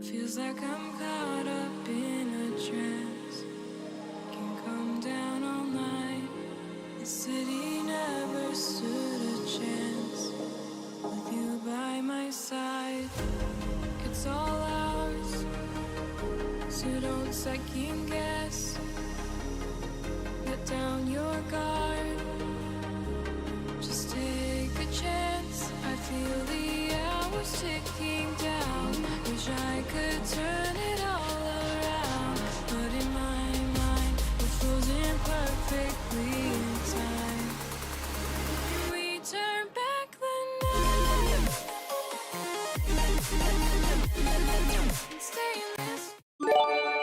Feels like I'm caught up in a trance. Can come down all night. The city never stood a chance. With you by my side, it's all ours. So don't second guess. Let down your guard. Just take a chance. I feel the hours ticking down. Wish I could turn it all around, but in my mind we're frozen perfectly in time. Can we turn back the night and stay in this?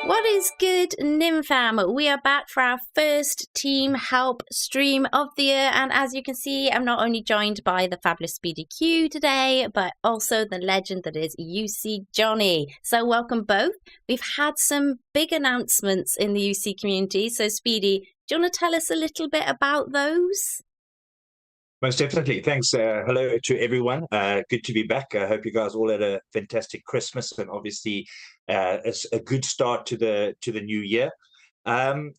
What is good, Nimfam? We are back for our first Team Help stream of the year, and as you can see, I'm not only joined by the fabulous SpeedyQ today, but also the legend that is UC Jonnie. So welcome both. We've had some big announcements in the UC community, so Speedy, do you want to tell us a little bit about those? Most definitely. Thanks. Hello to everyone. Good to be back. I hope you guys all had a fantastic Christmas and obviously it's a good start to the new year.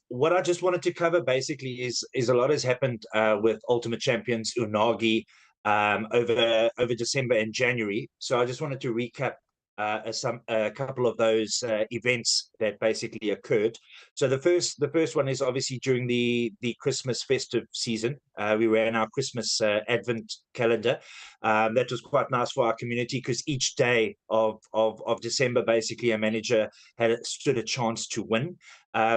What I just wanted to cover basically is a lot has happened with Ultimate Champions Unagi over December and January. So I just wanted to recap a couple of those events that basically occurred. So the first one is obviously during the Christmas festive season. We ran our Christmas Advent calendar. That was quite nice for our community because each day of December, basically, a manager stood a chance to win.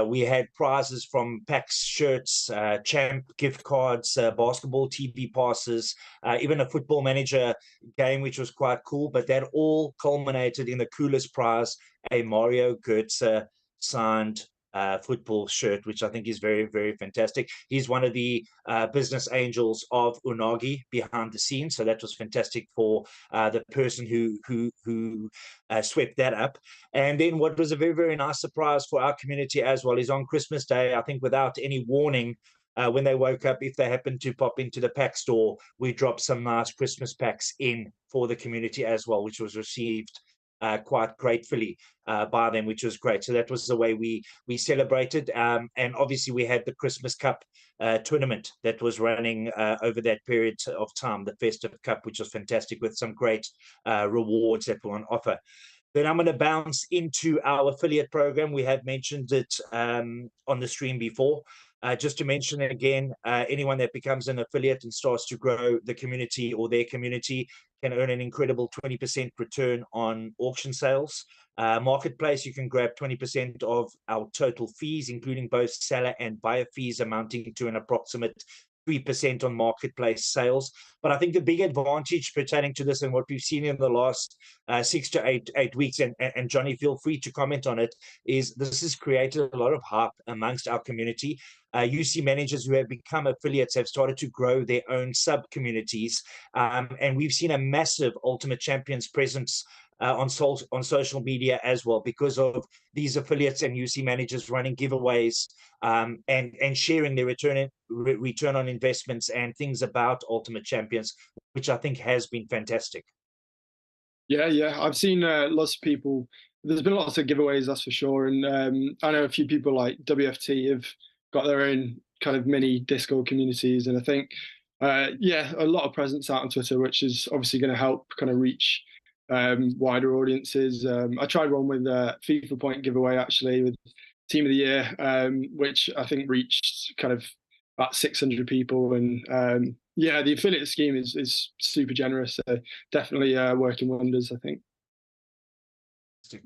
We had prizes from packs, shirts, champ gift cards, basketball TV passes, even a football manager game, which was quite cool. But that all culminated in the coolest prize, a Mario Götze signed football shirt, which I think is very, very fantastic. He's one of the business angels of Unagi behind the scenes, so that was fantastic for the person who swept that up. And then what was a very, very nice surprise for our community as well is on Christmas Day, I think without any warning, when they woke up, if they happened to pop into the pack store, we dropped some nice Christmas packs in for the community as well, which was received quite gratefully by them, which was great. So that was the way we celebrated. And obviously we had the Christmas Cup tournament that was running over that period of time, the Festive Cup, which was fantastic with some great rewards that were on offer. Then I'm going to bounce into our affiliate program. We have mentioned it on the stream before. Just to mention it again, anyone that becomes an affiliate and starts to grow the community or their community can earn an incredible 20% return on auction sales. Marketplace, you can grab 20% of our total fees, including both seller and buyer fees, amounting to an approximate 3% on marketplace sales. But I think the big advantage pertaining to this and what we've seen in the last 6 to 8 weeks, and Jonnie, feel free to comment on it, is this has created a lot of hype amongst our community. UC managers who have become affiliates have started to grow their own sub-communities. And we've seen a massive Ultimate Champions presence on social media as well because of these affiliates and UC managers running giveaways and sharing their return on investments and things about Ultimate Champions, which I think has been fantastic. Yeah, I've seen lots of people. There's been lots of giveaways, that's for sure. And I know a few people like WFT have got their own kind of mini Discord communities. And I think, a lot of presence out on Twitter, which is obviously going to help kind of reach wider audiences. I tried one with FIFA point giveaway, actually, with Team of the Year, which I think reached kind of about 600 people. And the affiliate scheme is super generous. So definitely working wonders, I think.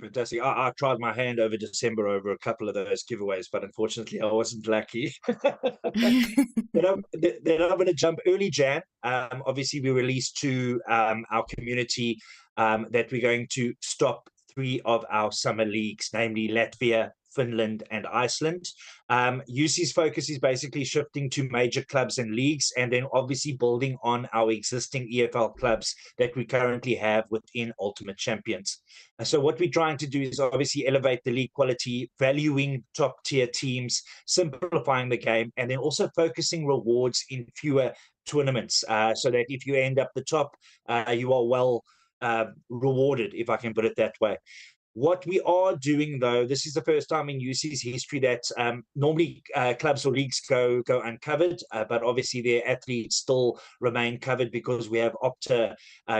Fantastic. I tried my hand over December over a couple of those giveaways, but unfortunately I wasn't lucky. Then I'm going to jump early Jan. Obviously, we released to our community that we're going to stop 3 of our summer leagues, namely Latvia, Finland, and Iceland. UC's focus is basically shifting to major clubs and leagues, and then obviously building on our existing EFL clubs that we currently have within Ultimate Champions. And so what we're trying to do is obviously elevate the league quality, valuing top-tier teams, simplifying the game, and then also focusing rewards in fewer tournaments, so that if you end up the top, you are well rewarded, if I can put it that way. What we are doing, though, this is the first time in UC's history that normally clubs or leagues go uncovered, but obviously their athletes still remain covered because we have Opta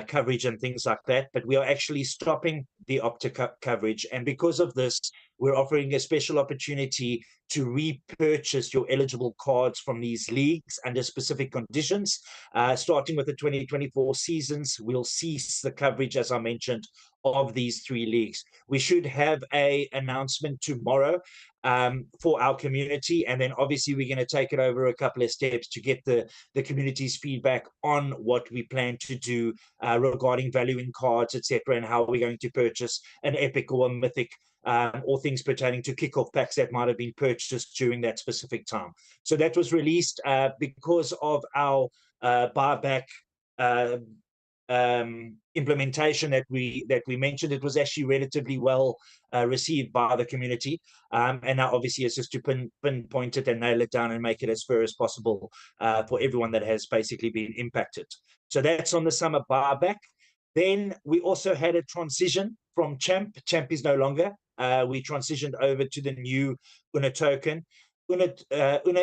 coverage and things like that. But we are actually stopping the Opta coverage. And because of this, we're offering a special opportunity to repurchase your eligible cards from these leagues under specific conditions. Starting with the 2024 seasons, we'll cease the coverage, as I mentioned, of these 3 leagues. We should have a announcement tomorrow for our community, and then obviously we're going to take it over a couple of steps to get the community's feedback on what we plan to do regarding valuing cards, etc., and how we're going to purchase an epic or a mythic, or things pertaining to kickoff packs that might have been purchased during that specific time. So that was released because of our buyback implementation that we mentioned. It was actually relatively well received by the community, and now obviously it's just to pinpoint it and nail it down and make it as fair as possible for everyone that has basically been impacted. So that's on the summer buyback. Then we also had a transition from Champ. Champ is no longer. We transitioned over to the new Una token. Una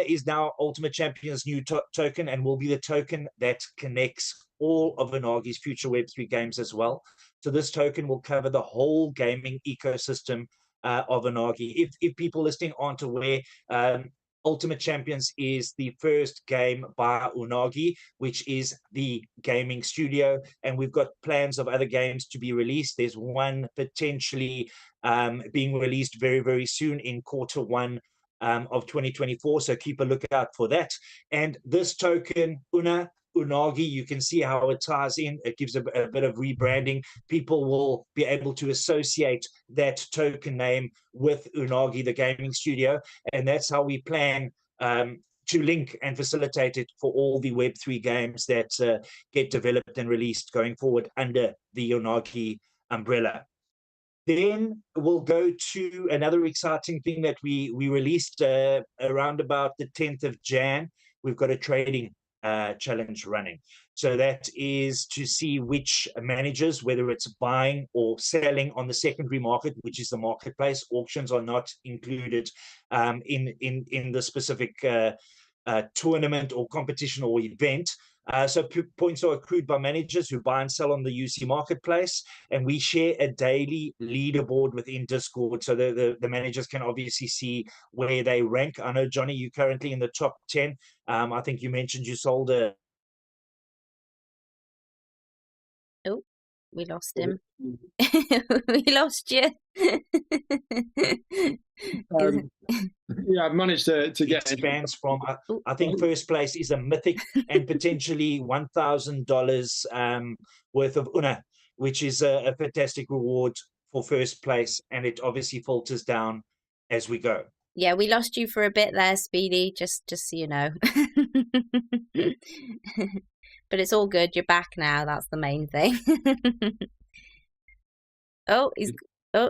is now Ultimate Champion's new token, and will be the token that connects all of Unagi's future Web3 games as well. So this token will cover the whole gaming ecosystem of Unagi. If people listening aren't aware, Ultimate Champions is the first game by Unagi, which is the gaming studio, and we've got plans of other games to be released. There's one potentially being released very, very soon in Q1 of 2024, so keep a lookout for that. And this token, Unagi, you can see how it ties in. It gives a bit of rebranding. People will be able to associate that token name with Unagi, the gaming studio, and that's how we plan to link and facilitate it for all the Web3 games that get developed and released going forward under the Unagi umbrella. Then we'll go to another exciting thing that we released around about the 10th of Jan. We've got a trading challenge running. So that is to see which managers, whether it's buying or selling on the secondary market, which is the marketplace. Auctions are not included in the specific tournament or competition or event. So points are accrued by managers who buy and sell on the UC marketplace, and we share a daily leaderboard within Discord, so the managers can obviously see where they rank. I know, Jonnie, you're currently in the top 10. I think you mentioned you sold a... Oh, we lost him. We lost you. Yeah, I've managed to get expands from I think first place is a mythic and potentially $1,000 worth of Una, which is a fantastic reward for first place, and it obviously filters down as we go. Yeah, we lost you for a bit there, Speedy, just so you know. But it's all good. You're back now. That's the main thing. Oh,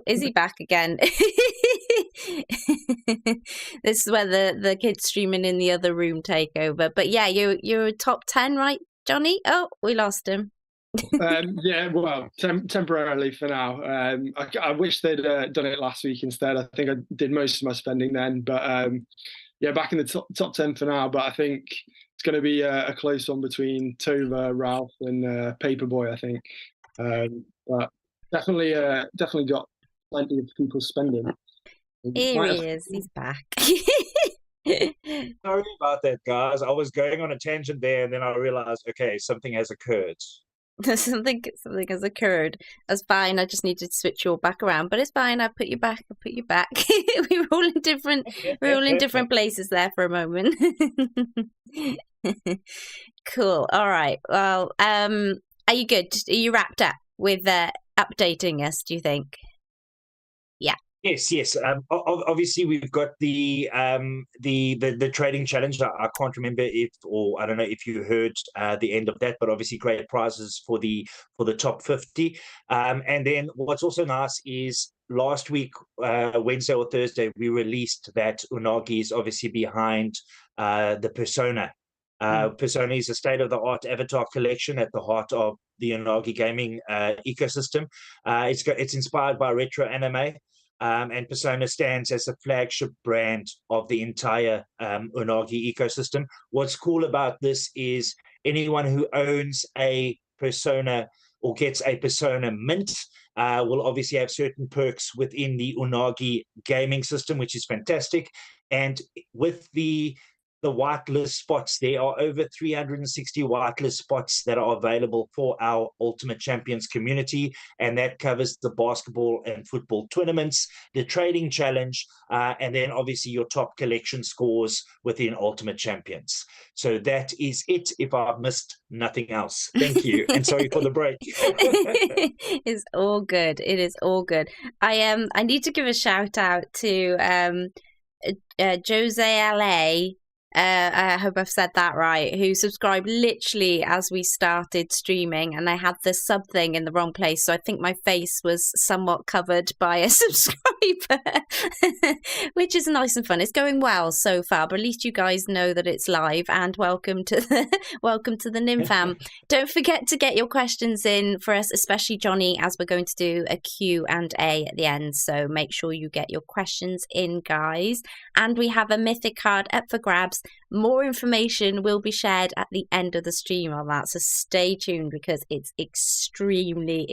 is he back again? This is where the kids streaming in the other room take over. But yeah, you're top 10, right, Jonnie? Oh, we lost him. Yeah, well, temporarily for now. I wish they'd done it last week instead. I think I did most of my spending then, but yeah, back in the top 10 for now. But I think it's going to be a close one between Tova, Ralph, and Paperboy, I think. But definitely got plenty of people spending. Here he is. He's back. Sorry about that, guys. I was going on a tangent there, and then I realized, okay, something has occurred. something has occurred. That's fine. I just needed to switch you all back around, but it's fine. I put you back. We were all in different places there for a moment. Cool. All right. Well, are you good? Are you wrapped up with updating us, do you think? Yeah. Yes. Obviously, we've got the trading challenge. I can't remember I don't know if you heard the end of that, but obviously great prizes for the top 50. And then what's also nice is last week, Wednesday or Thursday, we released that Unagi is obviously behind the Persona Persona is a state-of-the-art avatar collection at the heart of the Unagi gaming ecosystem. It's inspired by retro anime, and Persona stands as the flagship brand of the entire Unagi ecosystem. What's cool about this is anyone who owns a Persona or gets a Persona mint will obviously have certain perks within the Unagi gaming system, which is fantastic. And with the whitelist spots, there are over 360 whitelist spots that are available for our Ultimate Champions community, and that covers the basketball and football tournaments, the trading challenge, and then obviously your top collection scores within Ultimate Champions. So that is it, if I've missed nothing else. Thank you, and sorry for the break. It's all good. It is all good. I need to give a shout out to Jose LA. I hope I've said that right, who subscribed literally as we started streaming, and I had the sub thing in the wrong place, so I think my face was somewhat covered by a subscriber, which is nice and fun. It's going well so far, but at least you guys know that it's live, and welcome to the Nim fam. Don't forget to get your questions in for us, especially Jonnie, as we're going to do a Q&A at the end, so make sure you get your questions in, guys. And we have a mythic card up for grabs. More information will be shared at the end of the stream on that, so stay tuned because it's extremely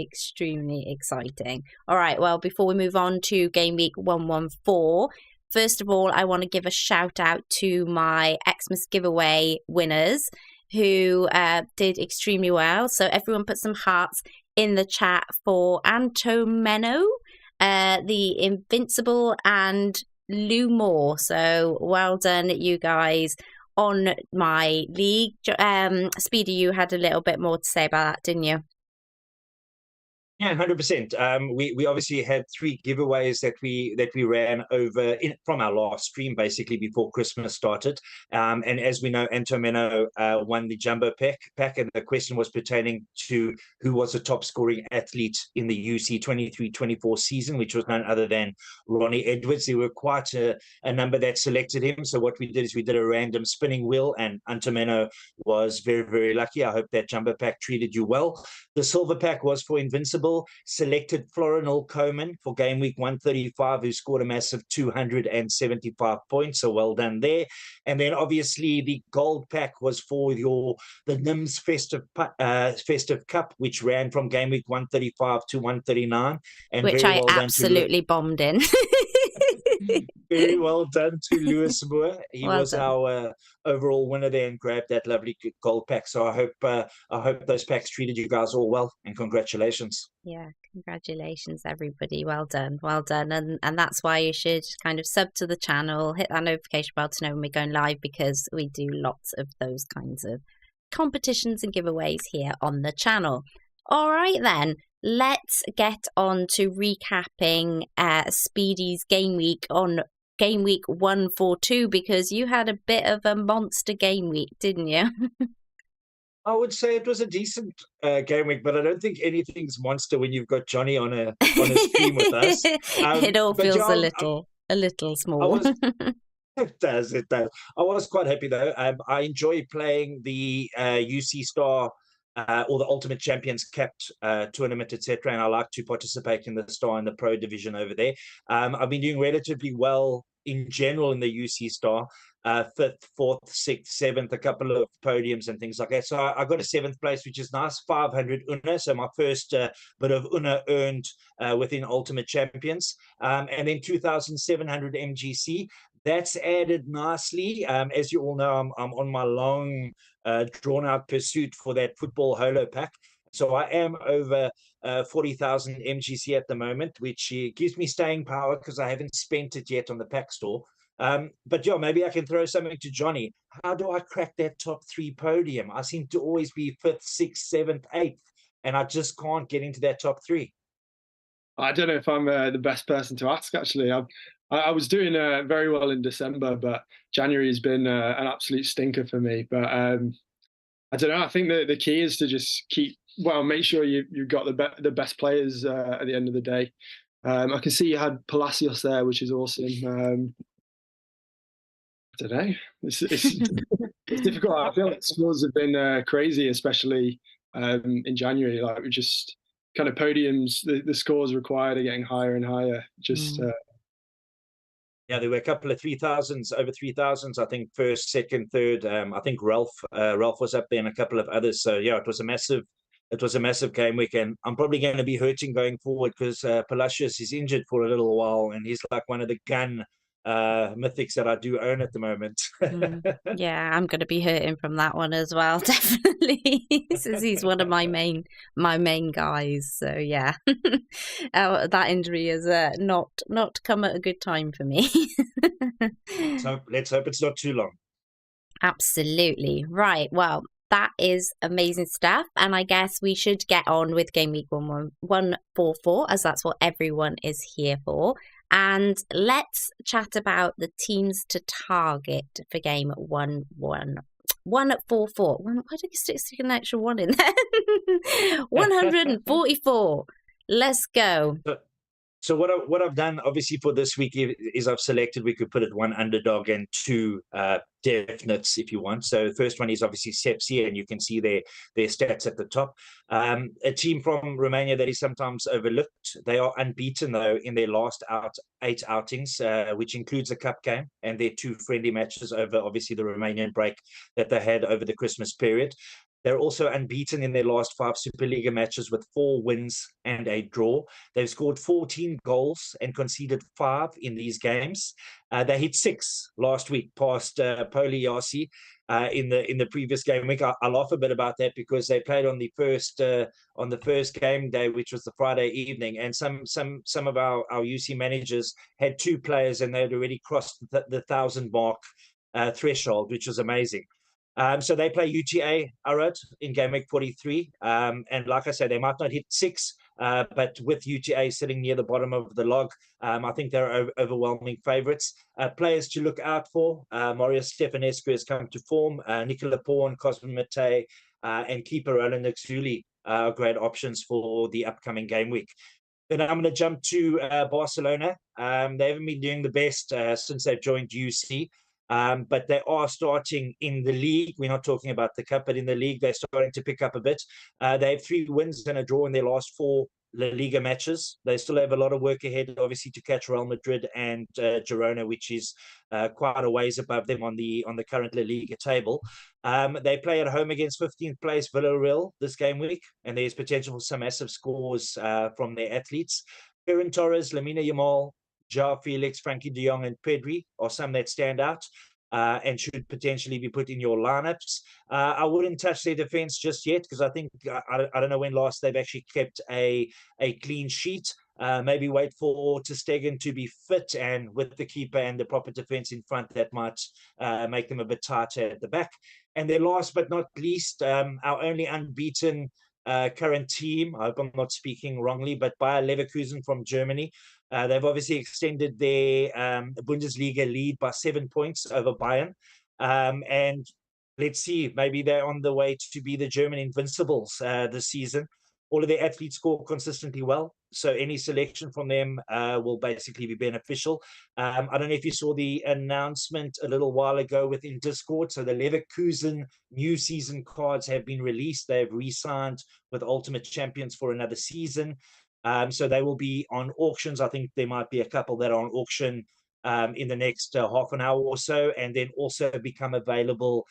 exciting. All right, well, before we move on to Game Week 114, first of all, I want to give a shout out to my Xmas giveaway winners who did extremely well. So everyone put some hearts in the chat for Antomeno, the Invincible, and Lou Moore. So well done, you guys, on my league. Speedy, you had a little bit more to say about that, didn't you? Yeah, 100%. We obviously had 3 giveaways that we ran over from our last stream, basically before Christmas started. And as we know, Antomeno won the jumbo pack, and the question was pertaining to who was the top scoring athlete in the UC 23-24 season, which was none other than Ronnie Edwards. There were quite a number that selected him. So what we did is we did a random spinning wheel, and Antomeno was very, very lucky. I hope that jumbo pack treated you well. The silver pack was for Invincible, selected Florinal Coman for Game Week 135, who scored a massive 275 points, so well done there. And then obviously the gold pack was for the NIMS Festive Cup, which ran from Game Week 135 to 139. And which very I well absolutely bombed in. Very well done to Lewis Moore. He Well was done. our overall winner there and grabbed that lovely gold pack. So I hope those packs treated you guys all well, and congratulations. Yeah, congratulations, everybody. Well done. And that's why you should kind of sub to the channel, hit that notification bell to know when we're going live, because we do lots of those kinds of competitions and giveaways here on the channel. All right, then. Let's get on to recapping Speedy's game week on Game Week 142, because you had a bit of a monster game week, didn't you? I would say it was a decent game week, but I don't think anything's monster when you've got Jonnie on a stream with us. It all feels a little small. It does. I was quite happy though. I enjoy playing the UC Star or the Ultimate Champions Capped tournament, etc. And I like to participate in the Star and the Pro division over there. I've been doing relatively well in general in the UC Star, 5th, 4th, 6th, 7th, a couple of podiums and things like that. So I got a 7th place, which is nice, 500 UNA. So my first bit of UNA earned within Ultimate Champions. And then 2,700 MGC. That's added nicely. As you all know, I'm on my long, drawn-out pursuit for that football holo pack. So I am over 40,000 MGC at the moment, which gives me staying power because I haven't spent it yet on the pack store. But yeah, maybe I can throw something to Jonnie. How do I crack that top 3 podium? I seem to always be 5th, 6th, 7th, 8th, and I just can't get into that top 3. I don't know if I'm the best person to ask, actually. I was doing very well in December, but January has been an absolute stinker for me. But I don't know. I think the key is to just make sure you've got the best players at the end of the day. I can see you had Palacios there, which is awesome. I don't know. It's difficult. I feel like scores have been crazy, especially in January. Like we just kind of podiums, the scores required are getting higher and higher. Just Yeah, there were a couple of 3,000s, over 3,000s, I think, first, second, third. I think Ralph was up there and a couple of others. So yeah, it was a massive game week, and I'm probably going to be hurting going forward because Palacios is injured for a little while, and he's like one of the gun mythics that I do own at the moment. Yeah, I'm going to be hurting from that one as well, definitely, since he's one of my main guys. So yeah, that injury has not come at a good time for me. So let's hope it's not too long. Absolutely. Right. Well, that is amazing stuff. And I guess we should get on with Game Week 144, as that's what everyone is here for. And let's chat about the teams to target for game 144. Why did you stick an extra one in there? 144. Let's go. So what I've done, obviously, for this week is I've selected, we could put it one underdog and two definites if you want. So the first one is obviously Sepsi, and you can see their stats at the top. A team from Romania that is sometimes overlooked. They are unbeaten, though, in their last 8 outings, which includes a cup game and their 2 friendly matches over, obviously, the Romanian break that they had over the Christmas period. They're also unbeaten in their last 5 Superliga matches with 4 wins and a draw. They've scored 14 goals and conceded 5 in these games. They hit 6 last week past Poli Yasi in the previous game week. I laugh a bit about that because they played on the first game day, which was the Friday evening, and some of our UC managers had 2 players and they'd already crossed the 1,000 mark threshold, which was amazing. So they play UTA Arad in game week 43. And like I said, they might not hit 6, but with UTA sitting near the bottom of the log, I think they're overwhelming favourites. Players to look out for: Marius Stefanescu has come to form, Nicola Porn, Cosmin Matei, and keeper Roland Nixuli are great options for the upcoming game week. Then I'm going to jump to Barcelona. They haven't been doing the best since they've joined UC. But they are starting in the league. We're not talking about the cup, but in the league, they're starting to pick up a bit. They have 3 wins and a draw in their last 4 La Liga matches. They still have a lot of work ahead, obviously, to catch Real Madrid and Girona, which is quite a ways above them on the current La Liga table. They play at home against 15th place Villarreal this game week, and there's potential for some massive scores from their athletes. Ferran Torres, Lamine Yamal, João Felix, Frankie de Jong, and Pedri are some that stand out and should potentially be put in your lineups. I wouldn't touch their defense just yet because I think, I don't know when last they've actually kept a clean sheet. Maybe wait for Ter Stegen to be fit, and with the keeper and the proper defense in front, that might make them a bit tighter at the back. And then last but not least, our only unbeaten current team, I hope I'm not speaking wrongly, but Bayer Leverkusen from Germany. They've obviously extended their Bundesliga lead by 7 points over Bayern. And let's see, maybe they're on the way to be the German Invincibles this season. All of their athletes score consistently well, so any selection from them will basically be beneficial. I don't know if you saw the announcement a little while ago within Discord. So the Leverkusen new season cards have been released. They've re-signed with Ultimate Champions for another season. So they will be on auctions. I think there might be a couple that are on auction in the next half an hour or so, and then also become available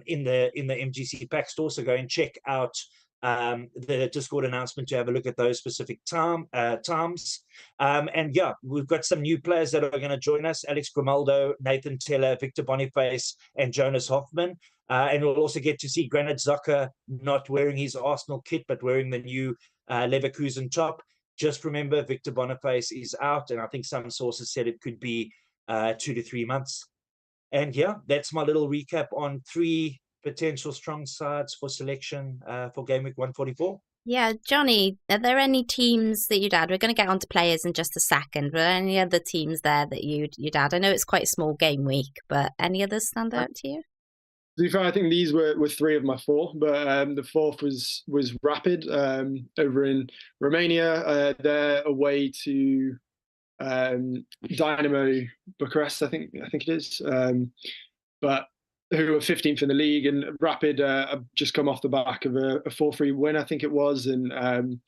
in the MGC Pack store. So go and check out the Discord announcement to have a look at those specific times. And yeah, we've got some new players that are going to join us: Alex Grimaldo, Nathan Teller, Victor Boniface, and Jonas Hoffman. And we'll also get to see Granit Xhaka not wearing his Arsenal kit, but wearing the new Leverkusen top. Just remember, Victor Boniface is out, and I think some sources said it could be 2 to 3 months. And yeah, that's my little recap on 3 potential strong sides for selection for Game Week 144. Yeah, Jonnie, are there any teams that you'd add? We're going to get on to players in just a second. But any other teams there that you'd add? I know it's quite a small game week, but any others stand out to you? To be fair, I think these were 3 of my 4, but the 4th was Rapid over in Romania. They're away to Dynamo Bucharest, I think it is, but who are 15th in the league, and Rapid have just come off the back of a 4-3 win, I think it was, and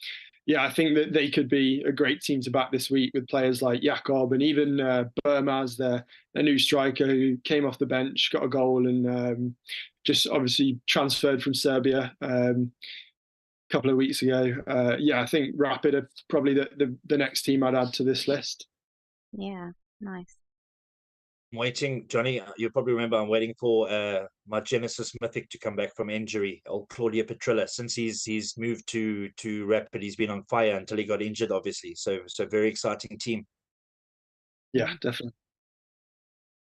yeah, I think that they could be a great team to back this week with players like Jakob and even Burmaz, their new striker who came off the bench, got a goal, and just obviously transferred from Serbia a couple of weeks ago. Yeah, I think Rapid are probably the next team I'd add to this list. Yeah, nice. I'm waiting, Jonnie, you'll probably remember I'm waiting for my Genesis Mythic to come back from injury, old Claudia Petrilla. Since he's moved to Rapid, he's been on fire until he got injured, obviously. So very exciting team. Yeah, definitely.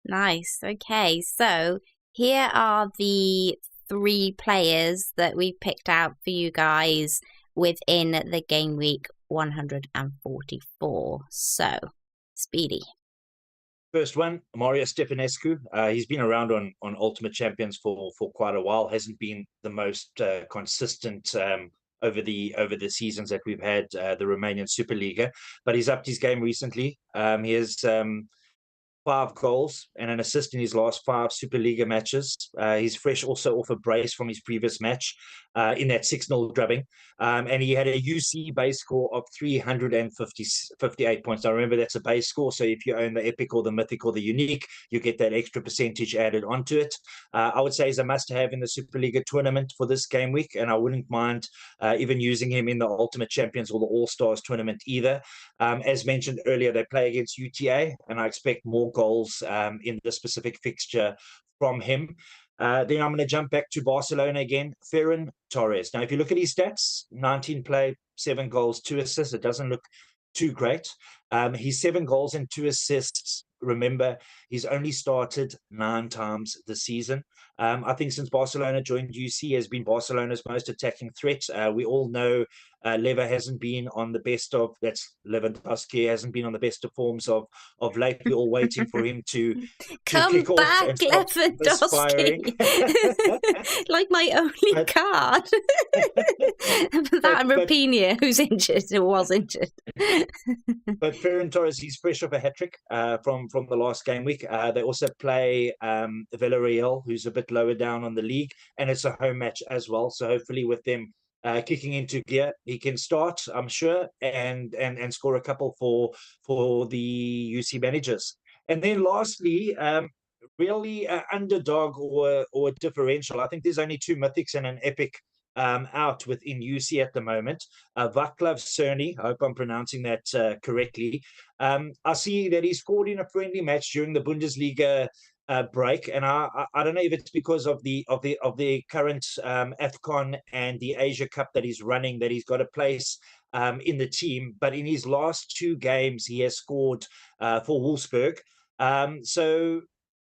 Nice. Okay, so here are the 3 players that we picked out for you guys within the game week 144. So, Speedy. First one, Mario Stefanescu. He's been around on Ultimate Champions for quite a while. Hasn't been the most consistent over the seasons that we've had the Romanian Superliga, but he's upped his game recently. He has 5 goals and an assist in his last 5 Superliga matches. He's fresh also off a brace from his previous match in that 6-0 drubbing. And he had a UC base score of 358 points. Now, remember, that's a base score. So if you own the Epic or the Mythic or the Unique, you get that extra percentage added onto it. I would say he's a must-have in the Superliga tournament for this game week. And I wouldn't mind even using him in the Ultimate Champions or the All-Stars tournament either. As mentioned earlier, they play against UTA, and I expect more goals in the specific fixture from him. Then I'm going to jump back to Barcelona again. Ferran Torres. Now, if you look at his stats, 19 play, 7 goals, 2 assists. It doesn't look too great. He's 7 goals and 2 assists. Remember, he's only started 9 times this season. I think since Barcelona joined UC, he has been Barcelona's most attacking threat. We all know Leva hasn't been on the best of, that's Lewandowski, hasn't been on the best of forms of late. We're all waiting for him to Come kick back, off and start aspiring. Lewandowski. Like my only card. That and Rapinha, who's injured or was injured. But Ferran Torres, he's fresh off a hat-trick from the last game week. They also play Villarreal, who's a bit lower down on the league, and it's a home match as well. So hopefully with them kicking into gear, he can start, I'm sure, and score a couple for the UC managers. And then lastly, really underdog or a differential. I think there's only 2 mythics and an epic out within UC at the moment. Vaclav Cerny, I hope I'm pronouncing that correctly. I see that he scored in a friendly match during the Bundesliga break, and I don't know if it's because of the current AFCON and the Asia Cup that he's running, that he's got a place in the team. But in his last 2 games, he has scored for Wolfsburg. So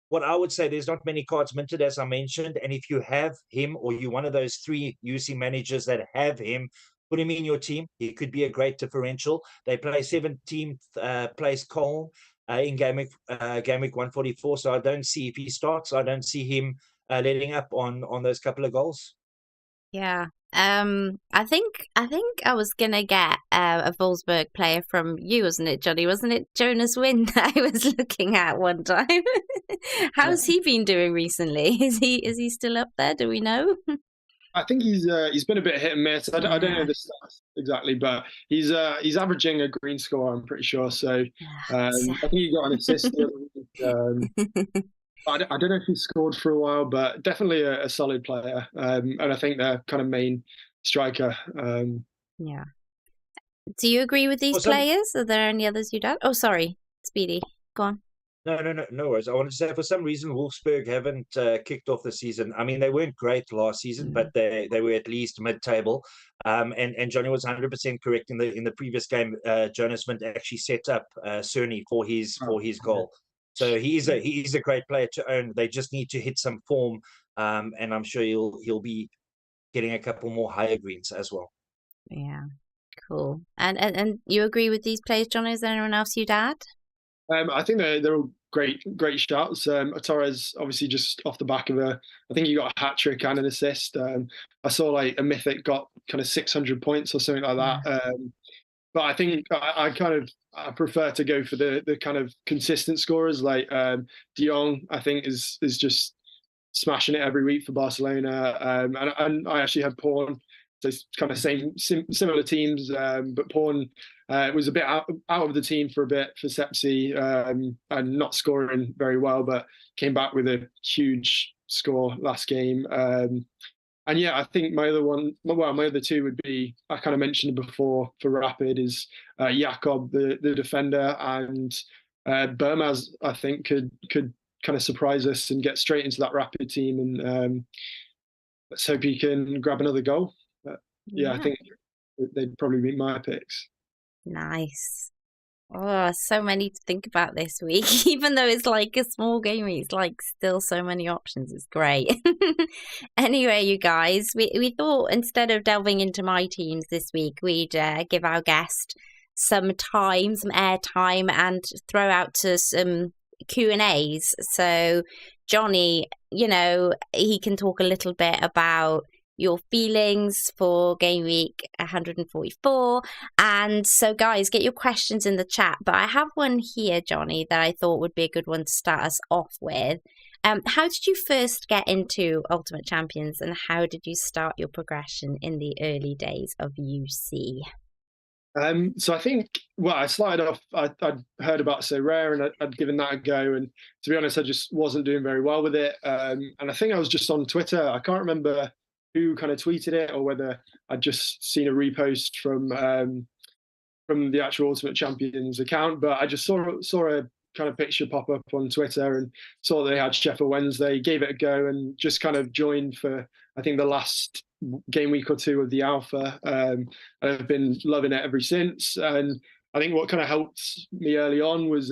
what I would say, there's not many cards minted, as I mentioned, and if you have him or you're one of those 3 UC managers that have him, put him in your team. He could be a great differential. They play 17th place Cologne in Gameweek 144. So I don't see, if he starts, I don't see him letting up on those couple of goals. Yeah. I think I was gonna get a Wolfsburg player from you, wasn't it, Jonnie? Wasn't it Jonas Wind that I was looking at one time? How's he been doing recently? Is he still up there? Do we know? I think he's been a bit hit and miss. I don't know the stats exactly, but he's averaging a green score, I'm pretty sure. So I think he got an assist the other week. I don't know if he scored for a while, but definitely a solid player. And I think they're kind of main striker. Yeah. Do you agree with these players? Are there any others you'd add? Oh, sorry, Speedy. Go on. No worries. I wanted to say, for some reason, Wolfsburg haven't kicked off the season. I mean, they weren't great last season, but they were at least mid-table. And Jonnie was 100% correct in the previous game. Jonas Wind actually set up Cerny for his goal. So he's a great player to own. They just need to hit some form, and I'm sure he'll be getting a couple more higher greens as well. Yeah, cool. And you agree with these players, John? Is there anyone else you'd add? I think they're all great shouts. Torres, obviously, just off the back of I think he got a hat trick and an assist. I saw like a mythic got kind of 600 points or something like that. but I think I prefer to go for the kind of consistent scorers like De Jong. I think is just smashing it every week for Barcelona, and I actually had Pawn. So it's kind of similar teams, but Pawn was a bit out of the team for a bit for Sepsi, and not scoring very well, but came back with a huge score last game. And yeah, I think my other two would be, I kind of mentioned before for Rapid, is Jakob, the defender, and Burmaz, I think could kind of surprise us and get straight into that Rapid team. And let's hope he can grab another goal. But yeah, I think they'd probably be my picks. Nice. Oh, so many to think about this week. Even though it's like a small game, it's like still so many options. It's great. Anyway, you guys, we thought instead of delving into my teams this week, we'd give our guest some time, some airtime, and throw out to some Q&As. So Jonnie, he can talk a little bit about your feelings for Gameweek 144. And so, guys, get your questions in the chat. But I have one here, Jonnie, that I thought would be a good one to start us off with. How did you first get into Ultimate Champions, and how did you start your progression in the early days of UC? So I think, I started off, I'd heard about Sorare and I'd given that a go. And to be honest, I just wasn't doing very well with it. And I think I was just on Twitter. I can't remember who kind of tweeted it or whether I'd just seen a repost from the actual Ultimate Champions account. But I just saw a kind of picture pop up on Twitter and saw that they had Sheffield Wednesday, gave it a go, and just kind of joined for, I think, the last game week or two of the alpha. And I've been loving it ever since. And I think what kind of helped me early on was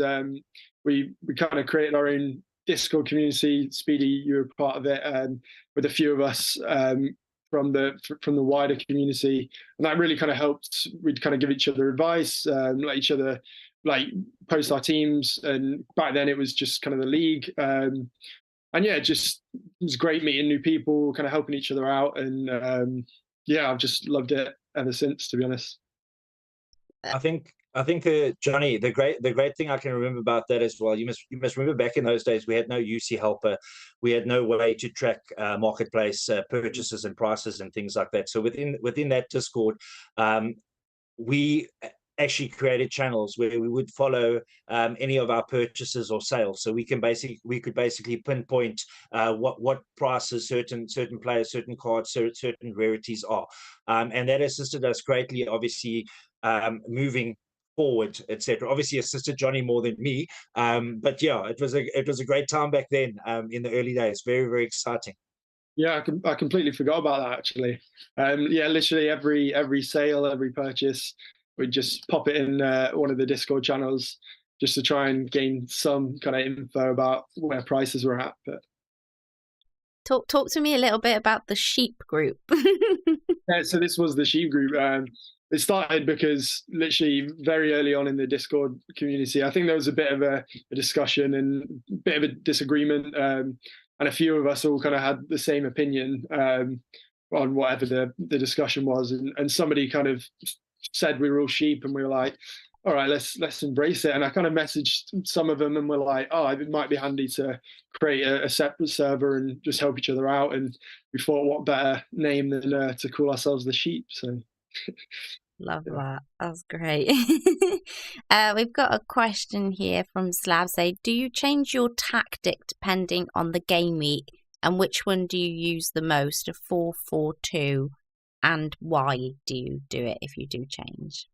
we kind of created our own Discord community. Speedy, you were part of it, with a few of us from the wider community, and that really kind of helped. We'd kind of give each other advice, let each other post our teams, and back then it was just kind of the league. And yeah, it was great meeting new people, kind of helping each other out, and yeah, I've just loved it ever since, to be honest. I think Jonnie, the great thing I can remember about that as well. You must remember back in those days we had no UC helper, we had no way to track marketplace purchases and prices and things like that. So within that Discord, we actually created channels where we would follow any of our purchases or sales. So we could basically pinpoint what prices certain players, certain cards, certain rarities are, and that assisted us greatly, obviously, moving forward, etc. Obviously assisted Jonnie more than me, but yeah, it was a great time back then, in the early days. Very, very exciting. Yeah, I completely forgot about that, actually. Yeah, literally every sale, every purchase, we'd just pop it in one of the Discord channels just to try and gain some kind of info about where prices were at. But talk to me a little bit about the sheep group. Yeah, so this was the sheep group. It started because literally very early on in the Discord community, I think there was a bit of a discussion and a bit of a disagreement, and a few of us all kind of had the same opinion on whatever the discussion was, and somebody kind of said we were all sheep, and we were like, all right, let's embrace it. And I kind of messaged some of them, and we're like, oh, it might be handy to create a separate server and just help each other out. And we thought, what better name than to call ourselves the sheep? So. Love that. That's great. We've got a question here from Slav. Say, do you change your tactic depending on the game week, and which one do you use the most? A 4-4-2, and why do you do it if you do change?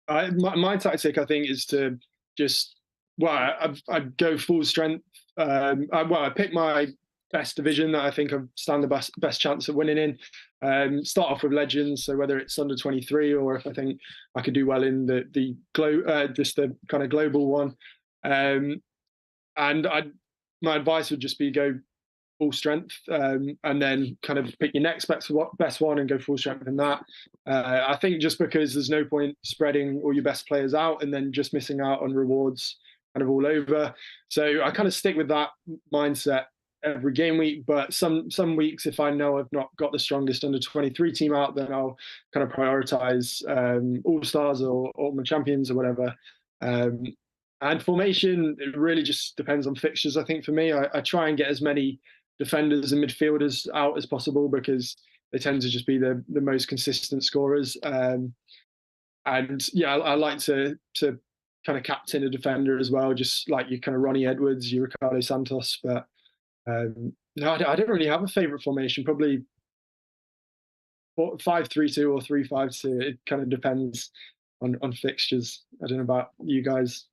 My tactic, I think, is to just I go full strength. I pick my best division that I think I stand the best chance of winning in. Start off with legends, so whether it's under 23 or if I think I could do well in just the kind of global one. And my advice would just be go full strength, and then kind of pick your next best one and go full strength in that. I think just because there's no point spreading all your best players out and then just missing out on rewards kind of all over. So I kind of stick with that mindset every game week, but some weeks, if I know I've not got the strongest under 23 team out, then I'll kind of prioritize all stars or ultimate champions or whatever. And formation, it really just depends on fixtures. I think for me, I try and get as many defenders and midfielders out as possible because they tend to just be the most consistent scorers. And yeah, I like to kind of captain a defender as well, just like you kind of Ronnie Edwards, you Ricardo Santos. But no, I don't really have a favourite formation. Probably 5-3-2 or 3-5-2. It kind of depends on fixtures. I don't know about you guys.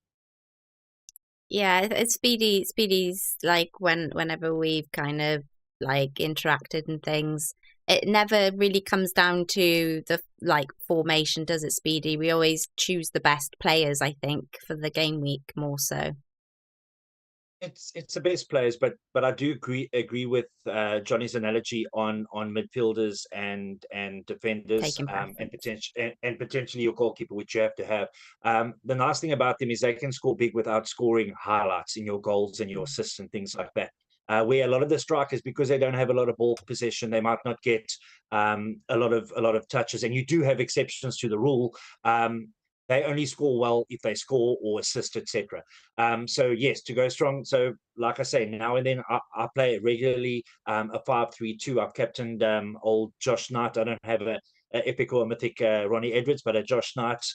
Yeah, it's Speedy's like whenever we've kind of like interacted and things, it never really comes down to the like formation, does it, Speedy? We always choose the best players, I think, for the game week more so. It's the best players, but I do agree with Johnny's analogy on midfielders and defenders, and potentially your goalkeeper, which you have to have. The nice thing about them is they can score big without scoring highlights in your goals and your assists and things like that. Where a lot of the strikers, because they don't have a lot of ball possession, they might not get a lot of touches, and you do have exceptions to the rule. They only score well if they score or assist, etc. So yes, to go strong. So like I say, now and then I play it regularly. A 5-3-2. I've captained old Josh Knight. I don't have a epic or mythic Ronnie Edwards, but a Josh Knight.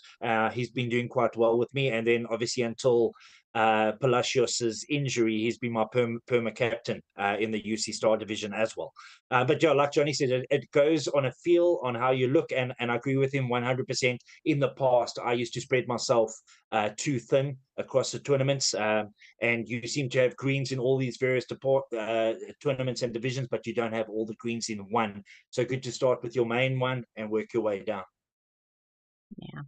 He's been doing quite well with me. And then obviously until Palacios's injury, he's been my perma captain in the UC Star division as well. But yeah, like Jonnie said, it goes on a feel, on how you look, and I agree with him 100%. In the past, I used to spread myself too thin across the tournaments, and you seem to have greens in all these various tournaments and divisions, but you don't have all the greens in one. So good to start with your main one and work your way down. Yeah.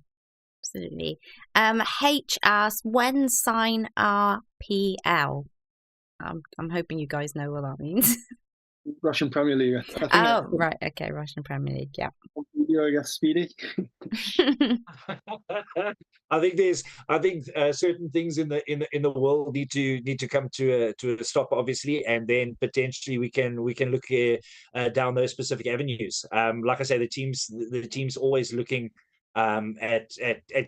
Absolutely. H asks, when sign RPL? I'm hoping you guys know what that means. Russian Premier League. I think right. Okay, Russian Premier League. Yeah. I guess Speedy. I think certain things in the world need to come to a stop, obviously, and then potentially we can look down those specific avenues. Like I say, the teams always looking at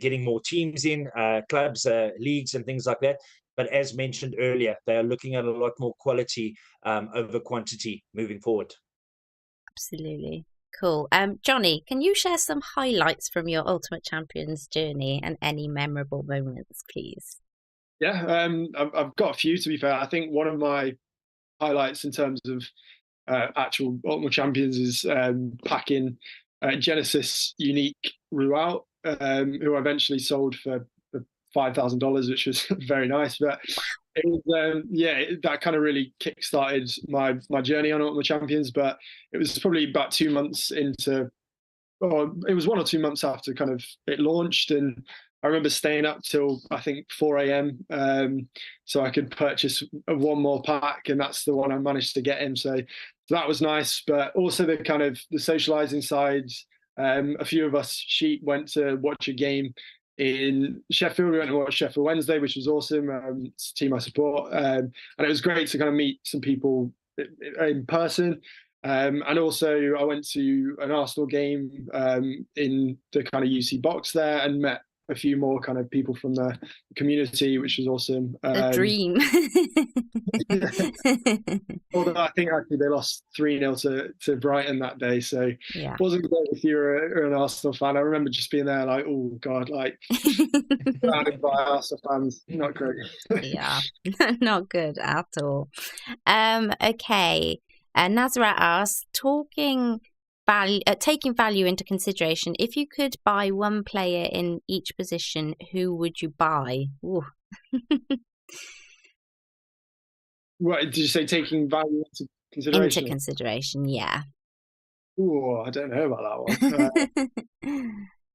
getting more teams in, clubs, leagues, and things like that. But as mentioned earlier, they are looking at a lot more quality over quantity moving forward. Absolutely. Cool. Jonnie, can you share some highlights from your Ultimate Champions journey and any memorable moments, please? Yeah, I've got a few, to be fair. I think one of my highlights in terms of actual Ultimate Champions is packing Genesis Unique Ruout, who I eventually sold for $5,000, which was very nice. But it was, that kind of really kick-started my journey on Ultimate Champions. But it was probably about 2 months into, or it was 1 or 2 months after kind of it launched, and I remember staying up till I think 4 a.m. So I could purchase one more pack, and that's the one I managed to get in. So that was nice, but also the kind of the socializing sides. A few of us went to watch a game in Sheffield. We went to watch Sheffield Wednesday, which was awesome. It's a team I support, and it was great to kind of meet some people in person. And also I went to an Arsenal game in the kind of UC box there and met a few more kind of people from the community, which was awesome. The dream. Although I think actually they lost 3-0 to Brighton that day, so yeah, it wasn't great if you're an Arsenal fan. I remember just being there like, oh god, like surrounded by Arsenal fans, not great. Yeah, not good at all. Okay. Nazareth asks, taking value into consideration, if you could buy one player in each position, who would you buy? What did you say? Taking value into consideration? Into consideration, yeah. Oh, I don't know about that one.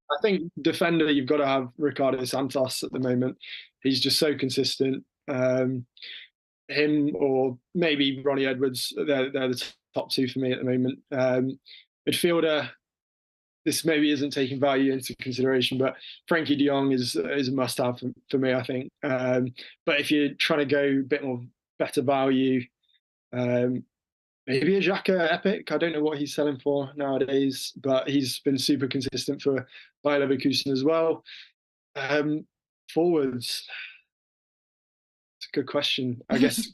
I think defender, you've got to have Ricardo Santos at the moment. He's just so consistent. Him or maybe Ronnie Edwards, they're the top two for me at the moment. Midfielder, this maybe isn't taking value into consideration, but Frankie de Jong is a must-have for me, I think. But if you're trying to go a bit more better value, Maybe a Xhaka Epic. I don't know what he's selling for nowadays, but he's been super consistent for Bayer Leverkusen as well. Forwards, it's a good question. I guess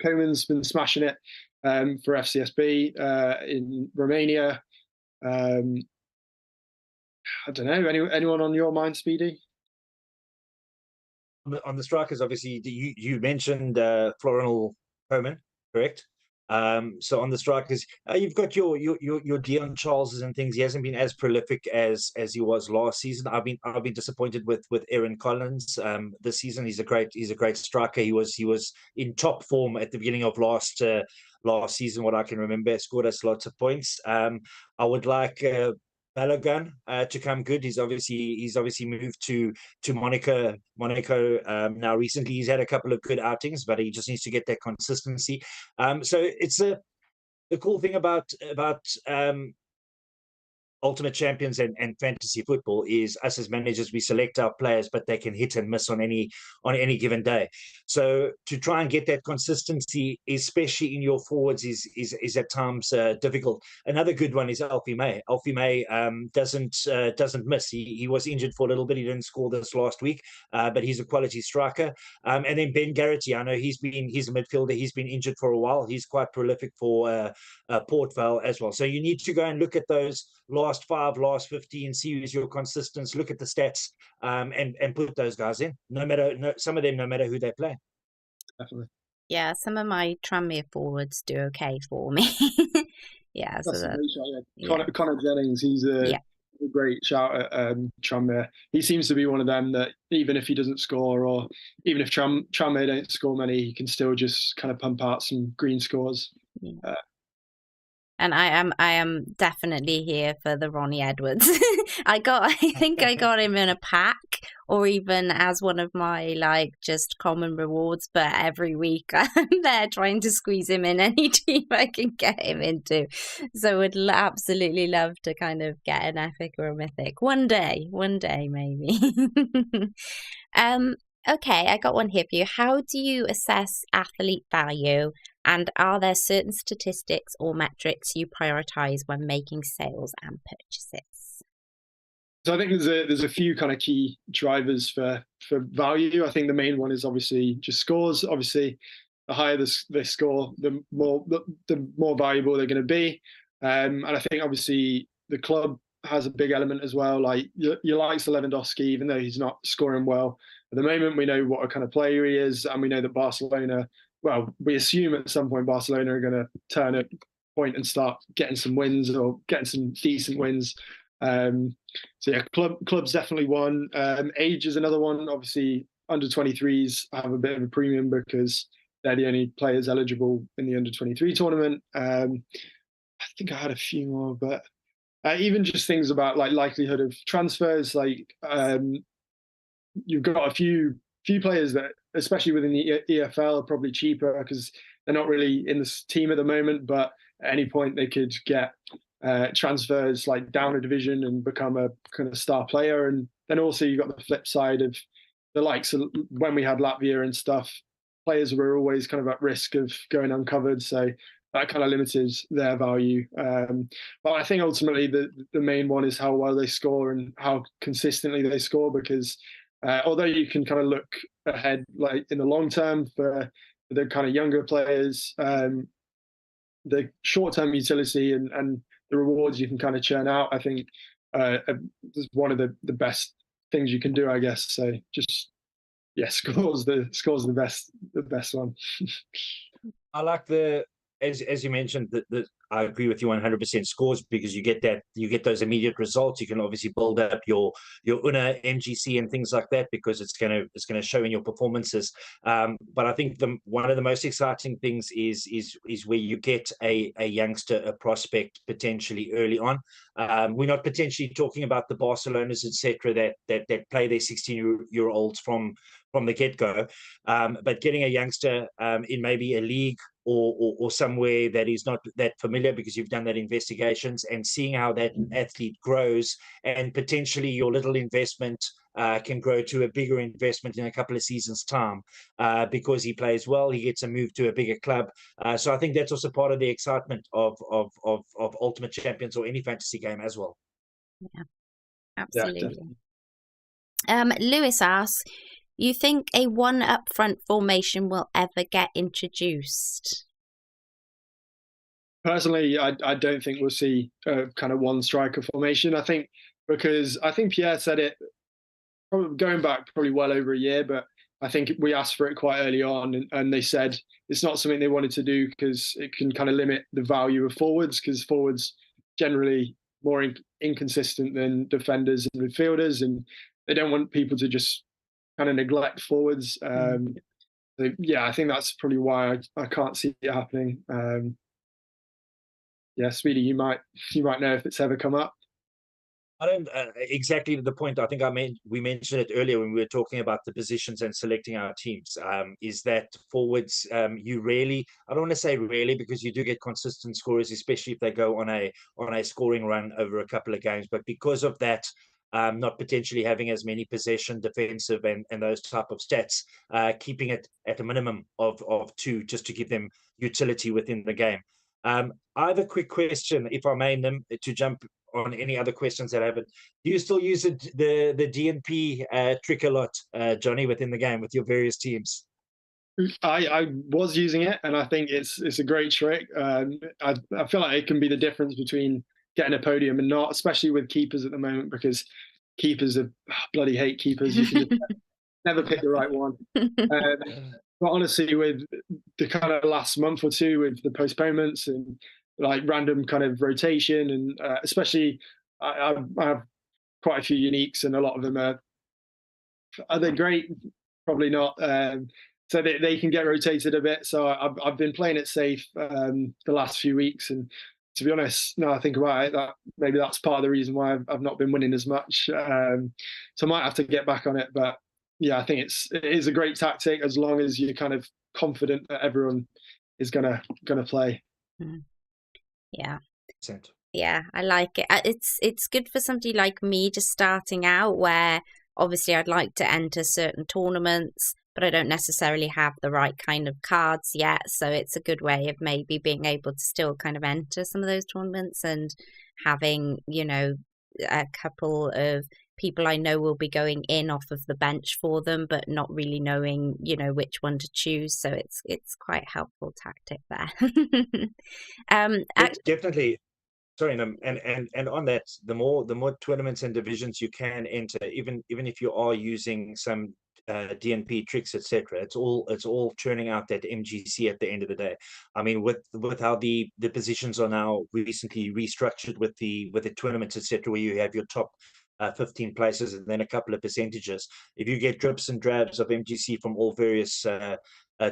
Koeman's been smashing it for FCSB in Romania. I don't know. Anyone on your mind, Speedy? On the strikers, obviously, you mentioned Florinal Koeman, correct? So on the strikers, you've got your Dion Charleses and things. He hasn't been as prolific as he was last season. I've been disappointed with Aaron Collins this season. He's a great striker. He was in top form at the beginning of last season, what I can remember. Scored us lots of points. I would like Balogun to come good. He's obviously moved to Monaco now recently. He's had a couple of good outings, but he just needs to get that consistency. So it's the cool thing about Ultimate Champions and fantasy football is us as managers, we select our players, but they can hit and miss on any given day. So to try and get that consistency, especially in your forwards, is at times difficult. Another good one is Alfie May. Alfie May doesn't miss. He was injured for a little bit. He didn't score this last week, but he's a quality striker. And then Ben Garrity, I know he's a midfielder. He's been injured for a while. He's quite prolific for Port Vale as well. So you need to go and look at those last 5, last 15, see who's your consistence, look at the stats, and put those guys in. Some of them, no matter who they play. Definitely. Yeah, some of my Tranmere forwards do okay for me. Yeah, that's a great shout. Connor Jennings, he's a great shout at Tranmere. He seems to be one of them that even if he doesn't score, or even if Tranmere don't score many, he can still just kind of pump out some green scores. Yeah. And I am definitely here for the Ronnie Edwards. I think I got him in a pack, or even as one of my just common rewards. But every week I'm there trying to squeeze him in any team I can get him into. So would absolutely love to kind of get an epic or a mythic one day maybe. Okay, I got one here for you. How do you assess athlete value? And are there certain statistics or metrics you prioritize when making sales and purchases? So I think there's a few kind of key drivers for value. I think the main one is obviously just scores. Obviously, the higher they score, the more valuable they're going to be. And I think obviously the club has a big element as well. Like you like Lewandowski, even though he's not scoring well at the moment, we know what a kind of player he is, and we know that Barcelona. Well, we assume at some point Barcelona are going to turn a point and start getting some wins or getting some decent wins. So yeah, club's definitely one. Age is another one. Obviously, under 23s have a bit of a premium because they're the only players eligible in the under 23 tournament. I think I had a few more, but even just things about likelihood of transfers. You've got a few players that, especially within the EFL, are probably cheaper because they're not really in this team at the moment, but at any point they could get transfers down a division and become a kind of star player. And then also you've got the flip side of the likes of when we had Latvia and stuff, players were always kind of at risk of going uncovered. So that kind of limited their value. But I think ultimately the main one is how well they score and how consistently they score, because although you can kind of look ahead in the long term for the kind of younger players, the short-term utility and the rewards you can kind of churn out, I think is one of the best things you can do, I guess. So just scores the best one. I like as you mentioned, that I agree with you 100%. Scores, because you get those immediate results. You can obviously build up your UNA, MGC, and things like that, because it's going to show in your performances. But I think one of the most exciting things is where you get a youngster, a prospect, potentially early on. We're not potentially talking about the Barcelonas, etc., that play their 16-year-olds from the get-go, but getting a youngster in maybe a league or somewhere that is not that familiar because you've done that investigations, and seeing how that athlete grows, and potentially your little investment can grow to a bigger investment in a couple of seasons' time because he plays well, he gets a move to a bigger club. So I think that's also part of the excitement of Ultimate Champions or any fantasy game as well. Yeah, absolutely. Yeah, Lewis asks, you think a one up front formation will ever get introduced? Personally, I don't think we'll see a kind of one striker formation. I think Pierre said it probably going back probably well over a year, but I think we asked for it quite early on, and they said it's not something they wanted to do because it can kind of limit the value of forwards, because forwards generally more inconsistent than defenders and midfielders, and they don't want people to just kind of neglect forwards. So yeah, I think that's probably why I can't see it happening. Yeah, Speedy, you might know if it's ever come up. I don't exactly to the point. I think we mentioned it earlier when we were talking about the positions and selecting our teams. Is that forwards? You rarely, I don't want to say rarely, because you do get consistent scorers, especially if they go on a scoring run over a couple of games. But because of that, not potentially having as many possession, defensive, and those type of stats, keeping it at a minimum of 2, just to give them utility within the game. I have a quick question, if I may, Nim, to jump on any other questions that I haven't. Do you still use the DNP trick a lot, Jonnie, within the game with your various teams? I was using it, and I think it's a great trick. I feel like it can be the difference between getting a podium and not, especially with keepers at the moment, because keepers are bloody hate keepers. You can just never pick the right one. But honestly, with the kind of last month or two, with the postponements and like random kind of rotation, and especially I have quite a few uniques, and a lot of them are they great? Probably not. So they can get rotated a bit. So I've been playing it safe the last few weeks, and to be honest, now I think about it, that maybe that's part of the reason why I've not been winning as much. So I might have to get back on it. But yeah, I think it is a great tactic as long as you're kind of confident that everyone is gonna play. Yeah. Sent. Yeah, I like it. It's good for somebody like me just starting out, where obviously I'd like to enter certain tournaments, but I don't necessarily have the right kind of cards yet. So it's a good way of maybe being able to still kind of enter some of those tournaments, and having, a couple of people I know will be going in off of the bench for them, but not really knowing, which one to choose. So it's quite a helpful tactic there. Definitely. Sorry, and on that, the more tournaments and divisions you can enter, even if you are using some DNP tricks, etc., it's all churning out that MGC at the end of the day. I mean, with how the positions are now recently restructured with the tournaments, etc., where you have your top 15 places and then a couple of percentages. If you get drips and drabs of MGC from all various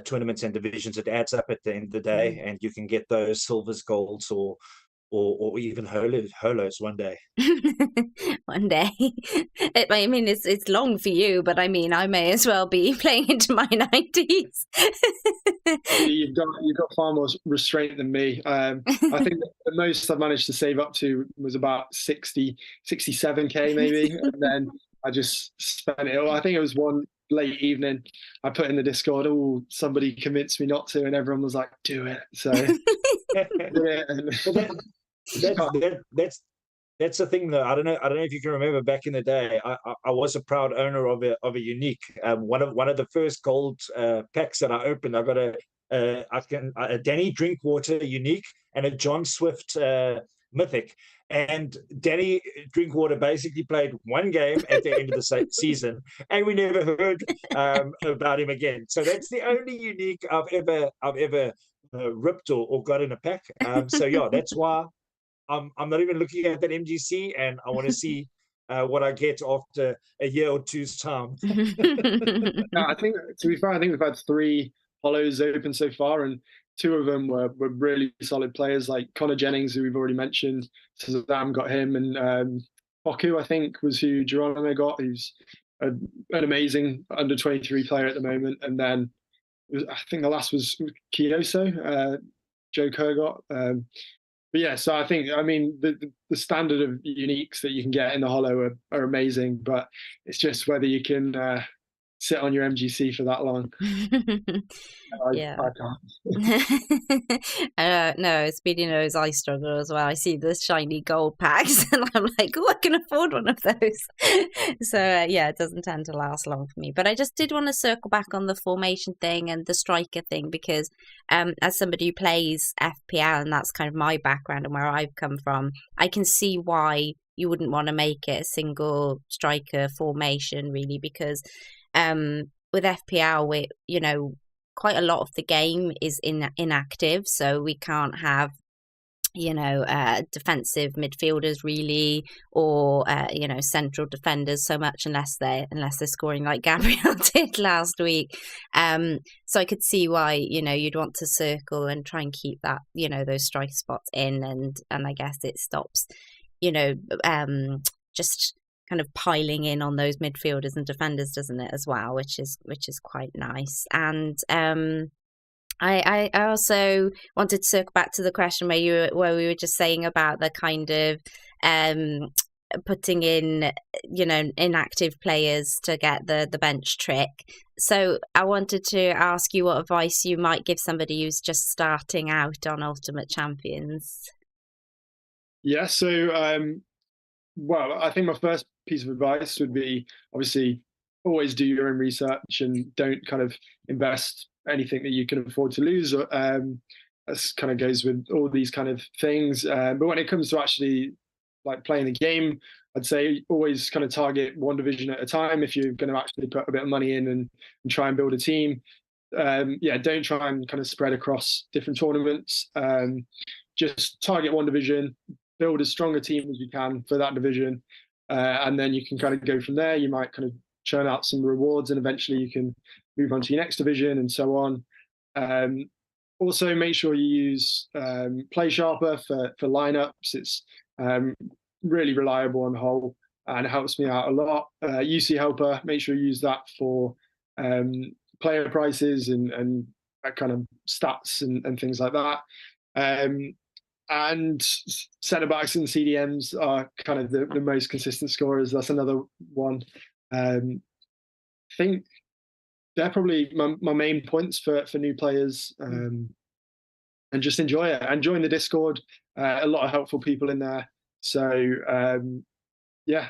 tournaments and divisions, it adds up at the end of the day, and you can get those silvers, golds, or even holos one day. One day. I mean, it's long for you, but I mean, I may as well be playing into my 90s. You've got far more restraint than me. I think the most I've managed to save up to was about 67k maybe, and then I just spent it all. I think it was one late evening I put in the Discord, oh, somebody convinced me not to, and everyone was like, do it. So do it. And that's the thing, though. I don't know if you can remember back in the day. I was a proud owner of a unique. One of the first gold packs that I opened, I got a Danny Drinkwater unique and a John Swift mythic. And Danny Drinkwater basically played one game at the end of the season, and we never heard about him again. So that's the only unique I've ever ripped or got in a pack. So yeah, that's why I'm not even looking at that MGC, and I want to see what I get after a year or two's time. I think, to be fair, I think we've had 3 hollows open so far, and 2 of them were really solid players, like Connor Jennings, who we've already mentioned. Sam got him, and Poku, I think, was who Geronimo got, who's an amazing under-23 player at the moment. And then I think the last was Kyoso, Joe Kurgot. But yeah, so I mean, the standard of uniques that you can get in the Hollow are amazing, but it's just whether you can sit on your MGC for that long. Yeah. I can't. No, Speedy knows I struggle as well. I see the shiny gold packs and I'm like, oh, I can afford one of those. So, yeah, it doesn't tend to last long for me. But I just did want to circle back on the formation thing and the striker thing because as somebody who plays FPL, and that's kind of my background and where I've come from, I can see why you wouldn't want to make it a single striker formation, really, because with FPL, quite a lot of the game is inactive, so we can't have defensive midfielders really, or central defenders so much unless they're scoring like Gabriel did last week. So I could see why you'd want to circle and try and keep that those striker spots in, and I guess it stops just kind of piling in on those midfielders and defenders, doesn't it, as well, which is quite nice. And I also wanted to circle back to the question where we were just saying about the kind of putting in inactive players to get the bench trick. So I wanted to ask you what advice you might give somebody who's just starting out on Ultimate Champions. Yeah, so well, I think my first piece of advice would be obviously always do your own research and don't kind of invest anything that you can afford to lose. That kind of goes with all these kind of things. But when it comes to actually like playing the game, I'd say always kind of target one division at a time if you're going to actually put a bit of money in and try and build a team. Don't try and kind of spread across different tournaments. Just target one division, build as strong a team as you can for that division, and then you can kind of go from there. You might kind of churn out some rewards, and eventually you can move on to your next division and so on. Also, make sure you use Play Sharper for lineups. It's really reliable on the whole, and it helps me out a lot. UC Helper, make sure you use that for player prices and kind of stats and things like that. And centre backs and CDMs are kind of the most consistent scorers. That's another one. I think they're probably my main points for new players. And just enjoy it. And join the Discord. A lot of helpful people in there. So yeah.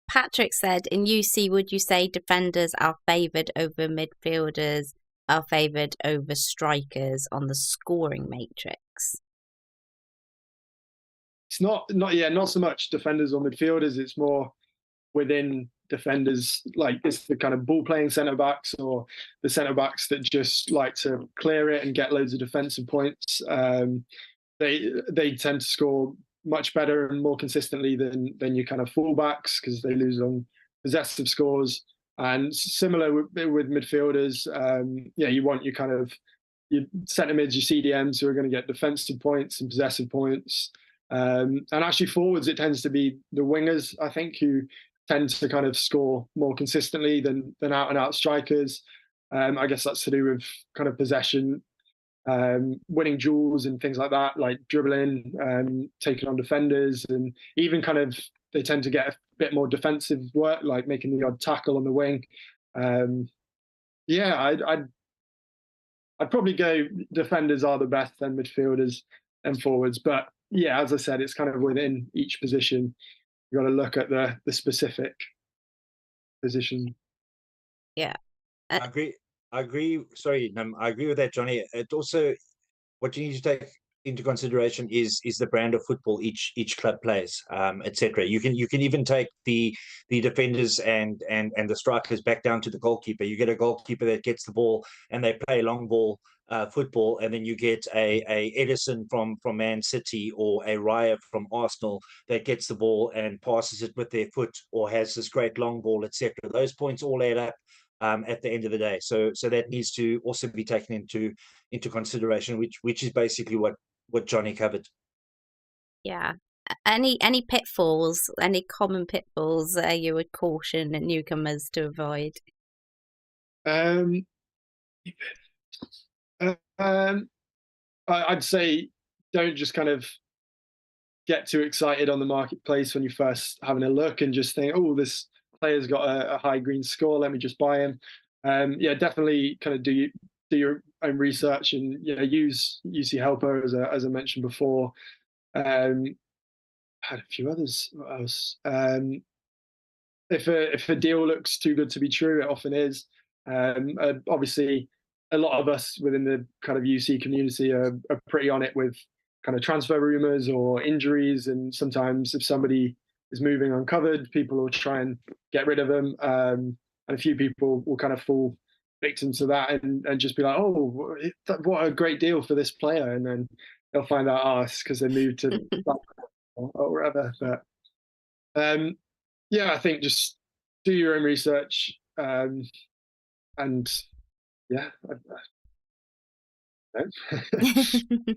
Patrick said, in UC, would you say defenders are favoured over midfielders, are favoured over strikers on the scoring matrix? It's not so much defenders or midfielders. It's more within defenders, like it's the kind of ball playing centre backs or the centre backs that just like to clear it and get loads of defensive points. They tend to score much better and more consistently than your kind of fullbacks because they lose on possessive scores. And similar with midfielders, you want your kind of your centre mids, your CDMs who are going to get defensive points and possessive points. And actually forwards, it tends to be the wingers, I think, who tend to kind of score more consistently than out and out strikers. I guess that's to do with kind of possession, winning duels and things like that, like dribbling, taking on defenders, and even kind of they tend to get a bit more defensive work, like making the odd tackle on the wing. I'd probably go defenders are the best, then midfielders and forwards. But yeah, as I said, it's kind of within each position. You've got to look at the specific position. Yeah. I agree. Sorry, I agree with that, Jonnie. It also, what you need to take into consideration is the brand of football each club plays, etc. You can even take the defenders and the strikers back down to the goalkeeper. You get a goalkeeper that gets the ball and they play long ball football, and then you get a Edison from Man City or a Raya from Arsenal that gets the ball and passes it with their foot or has this great long ball, etc. Those points all add up at the end of the day. So that needs to also be taken into consideration, which is basically what Jonnie covered. Yeah. Any pitfalls, any common pitfalls you would caution newcomers to avoid? I'd say don't just kind of get too excited on the marketplace when you first having a look and just think, oh, this player's got a high green score, let me just buy him. Yeah, definitely kind of do your own research and use UC Helper as I mentioned before. Had a few others. What else? If a deal looks too good to be true, it often is. Obviously, a lot of us within the kind of UC community are pretty on it with kind of transfer rumors or injuries, and sometimes if somebody is moving uncovered, people will try and get rid of them, and a few people will kind of fall victim to that and just be like, oh, what a great deal for this player, and then they'll find out, oh, it's because they moved to or whatever. But yeah, I think just do your own research, and yeah,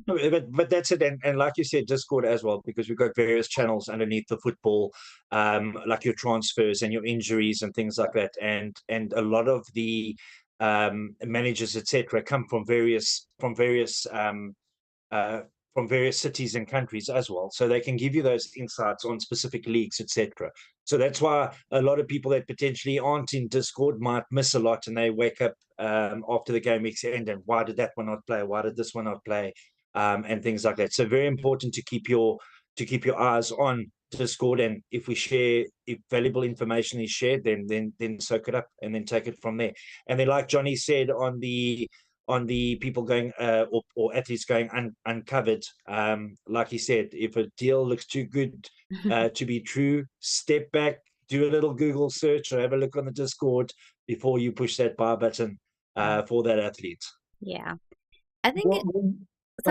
But that's it, and like you said, Discord as well, because we've got various channels underneath the football, like your transfers and your injuries and things like that, and a lot of the managers, etc., come from various from various cities and countries as well, so they can give you those insights on specific leagues, etc. So that's why a lot of people that potentially aren't in Discord might miss a lot, and they wake up after the game week's end and why did that one not play? Why did this one not play? And things like that. So very important to keep your eyes on Discord, and if valuable information is shared, then soak it up and then take it from there. And then, like Jonnie said, on the people going or athletes going uncovered, like he said, if a deal looks too good to be true, step back, do a little Google search or have a look on the Discord before you push that buy button for that athlete. Yeah, I think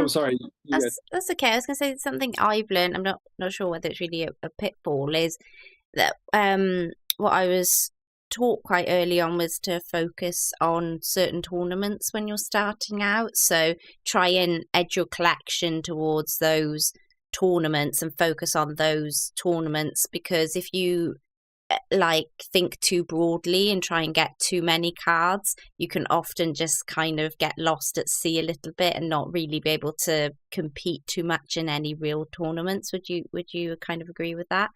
sorry. That's okay. I was going to say something I've learned. I'm not sure whether it's really a pitfall. Is that what I was taught quite early on was to focus on certain tournaments when you're starting out. So try and edge your collection towards those tournaments and focus on those tournaments, because if you think too broadly and try and get too many cards, you can often just kind of get lost at sea a little bit and not really be able to compete too much in any real tournaments. Would you kind of agree with that?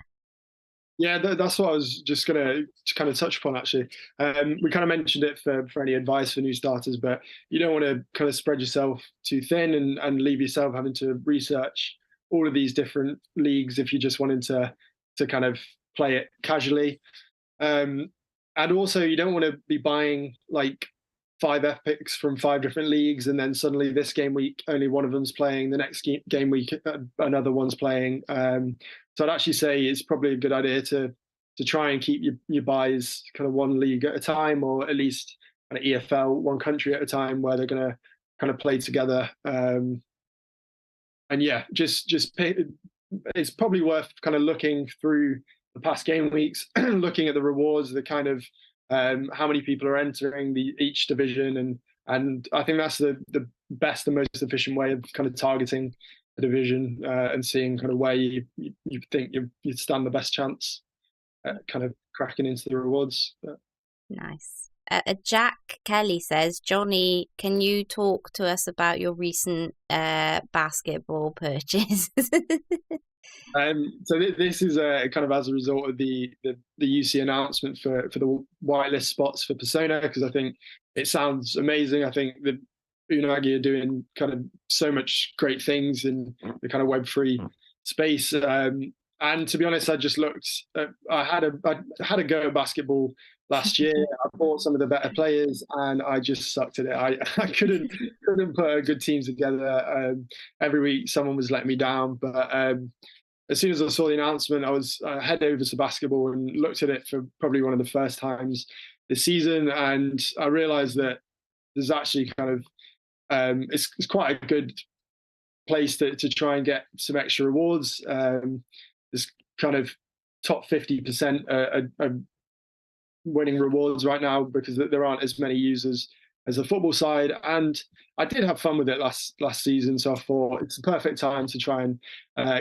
Yeah, that's what I was just going to kind of touch upon, actually. We kind of mentioned it for any advice for new starters, but you don't want to kind of spread yourself too thin and leave yourself having to research all of these different leagues if you're just wanting to kind of play it casually. And also, you don't want to be buying like 5 F picks from 5 different leagues, and then suddenly this game week only one of them's playing, the next game week another one's playing. So I'd actually say it's probably a good idea to try and keep your buys kind of one league at a time, or at least kind of EFL one country at a time, where they're going to kind of play together. And yeah, just it's probably worth kind of looking through the past game weeks, looking at the rewards, the kind of how many people are entering each division, and I think that's the best and most efficient way of kind of targeting a division and seeing kind of where you think you'd stand the best chance at kind of cracking into the rewards. Nice. Jack Kelly says, Jonnie, can you talk to us about your recent basketball purchase? So this is kind of as a result of the UC announcement for the whitelist spots for Persona, because I think it sounds amazing. I think the Unagi are doing kind of so much great things in the kind of Web3 space. And to be honest, I just looked. I had a go at basketball last year. I bought some of the better players, and I just sucked at it. I couldn't put a good team together. Every week, someone was letting me down. But as soon as I saw the announcement, I head over to basketball and looked at it for probably one of the first times this season, and I realised that there's actually kind of it's quite a good place to try and get some extra rewards. There's kind of top 50% are winning rewards right now, because there aren't as many users as the football side. And I did have fun with it last season, so I thought it's the perfect time to try and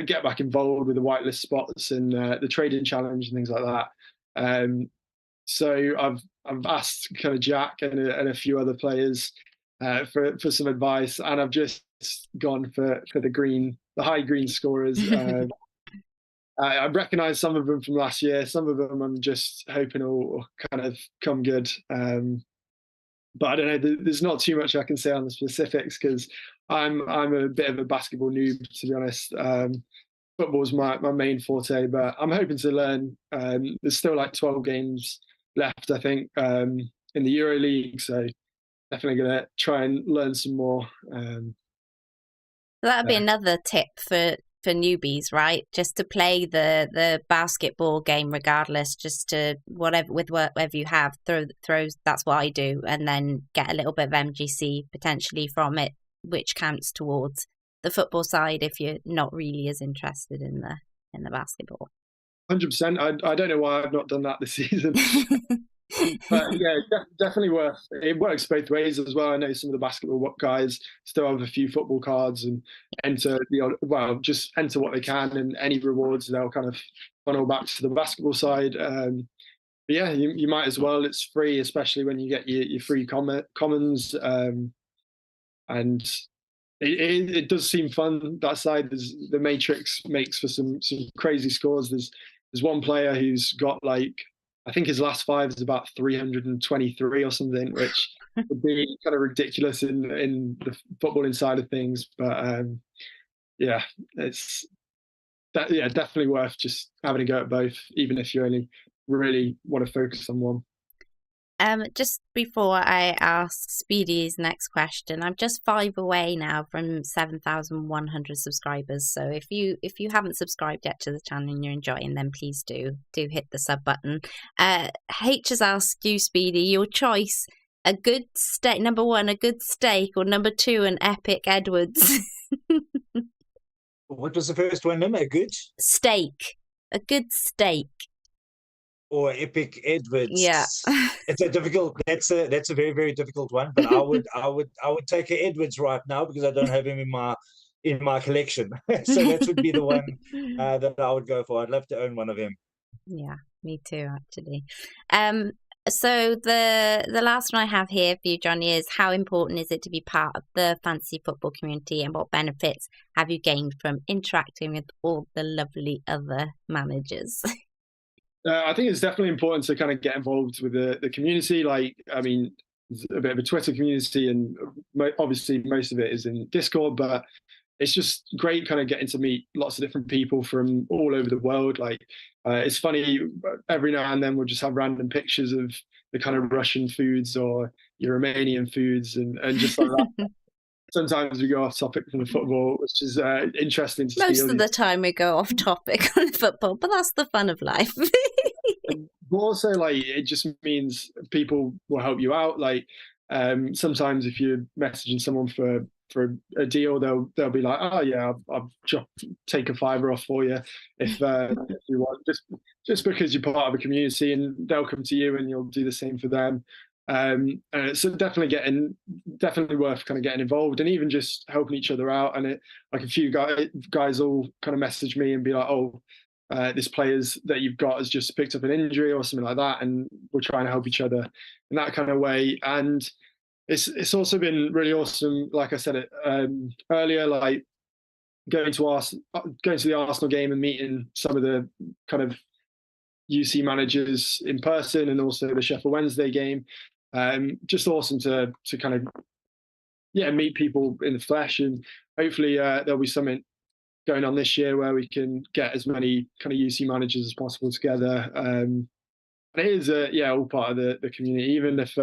get back involved with the whitelist spots and the trading challenge and things like that. So I've asked kind of Jack and a few other players for some advice, and I've just gone for the high green scorers. I recognise some of them from last year. Some of them I'm just hoping will kind of come good. But I don't know. There's not too much I can say on the specifics because I'm a bit of a basketball noob, to be honest. Football's my main forte, but I'm hoping to learn. There's still like 12 games left, I think, in the Euro League. So definitely gonna try and learn some more. That'd be another tip for newbies, right? Just to play the basketball game regardless, just to whatever you have, throws. That's what I do, and then get a little bit of MGC potentially from it, which counts towards the football side if you're not really as interested in the basketball. 100%. I don't know why I've not done that this season. But yeah, definitely worth. It works both ways as well. I know some of the basketball guys still have a few football cards and just enter what they can, and any rewards they'll kind of funnel back to the basketball side. But yeah, you might as well. It's free, especially when you get your free commons, and it does seem fun. That side, the Matrix makes for some crazy scores. There's one player who's got like, I think his last 5 is about 323 or something, which would be kind of ridiculous in the footballing side of things. But yeah, it's definitely worth just having a go at both, even if you only really want to focus on one. Just before I ask Speedy's next question, I'm just 5 away now from 7,100 subscribers. So if you haven't subscribed yet to the channel and you're enjoying them, please do hit the sub button. H has asked you, Speedy, your choice: a good steak, number 1, a good steak, or number 2, an epic Edwards. What was the first one? A good steak. A good steak. Or epic Edwards. Yeah. It's a difficult. That's a very, very difficult one. But I would take an Edwards right now because I don't have him in my collection. So that would be the one that I would go for. I'd love to own one of him. Yeah, me too, actually. So the last one I have here for you, Jonnie, is how important is it to be part of the fantasy football community, and what benefits have you gained from interacting with all the lovely other managers? I think it's definitely important to kind of get involved with the community. Like, I mean, there's a bit of a Twitter community, and obviously most of it is in Discord, but it's just great kind of getting to meet lots of different people from all over the world. Like, it's funny, every now and then we'll just have random pictures of the kind of Russian foods or your Romanian foods and just like that. Sometimes we go off topic from the football, which is interesting to see. Most of the time we go off topic on football, but that's the fun of life. But also, like, it just means people will help you out. Like, sometimes if you're messaging someone for a deal, they'll be like, oh yeah, I'll take a $5 off for you if you want, just because you're part of a community, and they'll come to you and you'll do the same for them. So definitely worth kind of getting involved, and even just helping each other out. And like a few guys all kind of message me and be like, oh, this players that you've got has just picked up an injury or something like that, and we're trying to help each other in that kind of way. And it's also been really awesome, like I said earlier, like going to the Arsenal game and meeting some of the kind of UC managers in person, and also the Sheffield Wednesday game. Just awesome to kind of meet people in the flesh, and hopefully there'll be something going on this year where we can get as many kind of UC managers as possible together. And it is all part of the community, even if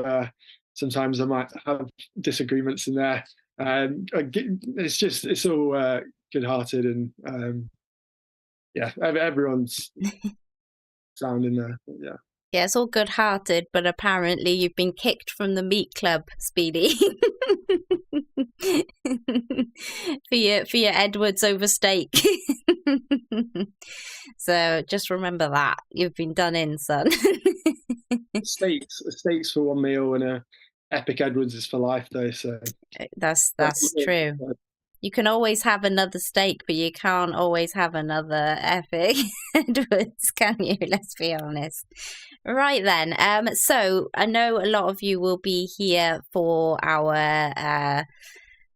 sometimes I might have disagreements in there. It's all good-hearted, and everyone's sound in there. Yeah. Yeah, it's all good-hearted, but apparently you've been kicked from the meat club, Speedy, for your Edwards over steak. So just remember that you've been done in, son. Steaks for one meal, and a epic Edwards is for life, though. So that's true. You can always have another steak, but you can't always have another epic Edwards, can you? Let's be honest. Right then. So I know a lot of you will be here for our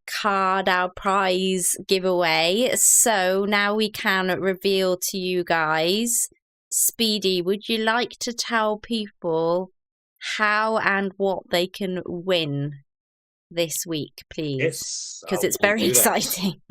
card, our prize giveaway. So now we can reveal to you guys. Speedy, would you like to tell people how and what they can win this week, please? Yes, I Because it's will very do that. exciting.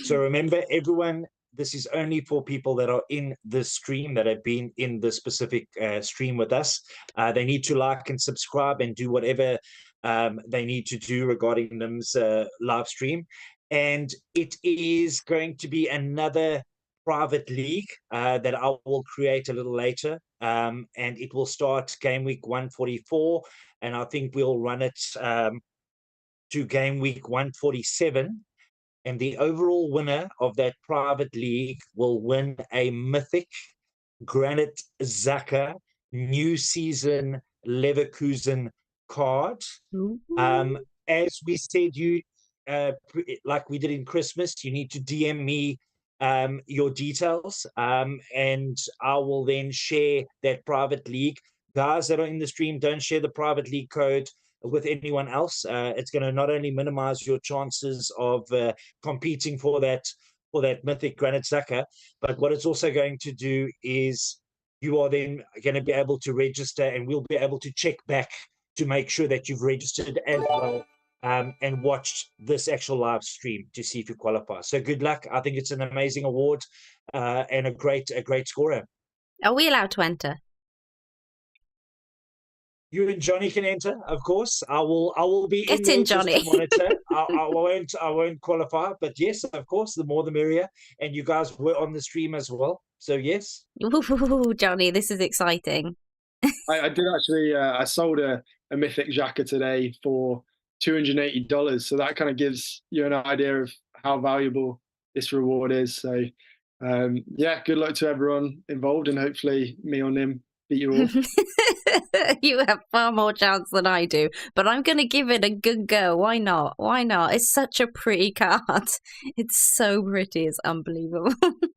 So remember, everyone, this is only for people that are in this stream, that have been in the specific stream with us. They need to like and subscribe and do whatever they need to do regarding them's live stream. And it is going to be another private league that I will create a little later. And it will start game week 144. And I think we'll run it to game week 147. And the overall winner of that private league will win a mythic Granit Xhaka new season Leverkusen card. As we said, like we did in Christmas, you need to DM me your details, and I will then share that private league. Guys that are in the stream, don't share the private league code with anyone else. It's going to not only minimize your chances of competing for that mythic Granit Xhaka, but what it's also going to do is you are then going to be able to register, and we'll be able to check back to make sure that you've registered as well, and watched this actual live stream to see if you qualify. So good luck. I think it's an amazing award, and a great scorer. Are we allowed to enter? You and Jonnie can enter, of course. I will be Get in, Jonnie. just to monitor. I won't qualify, but yes, of course, the more the merrier. And you guys were on the stream as well, so yes. Ooh, Jonnie, this is exciting. I did actually. I sold a mythic Xhaka today for $280, so that kind of gives you an idea of how valuable this reward is. So, yeah, good luck to everyone involved, and hopefully me or Nim beat you all. You have far more chance than I do, but I'm going to give it a good go. Why not? Why not? It's such a pretty card. It's so pretty. It's unbelievable.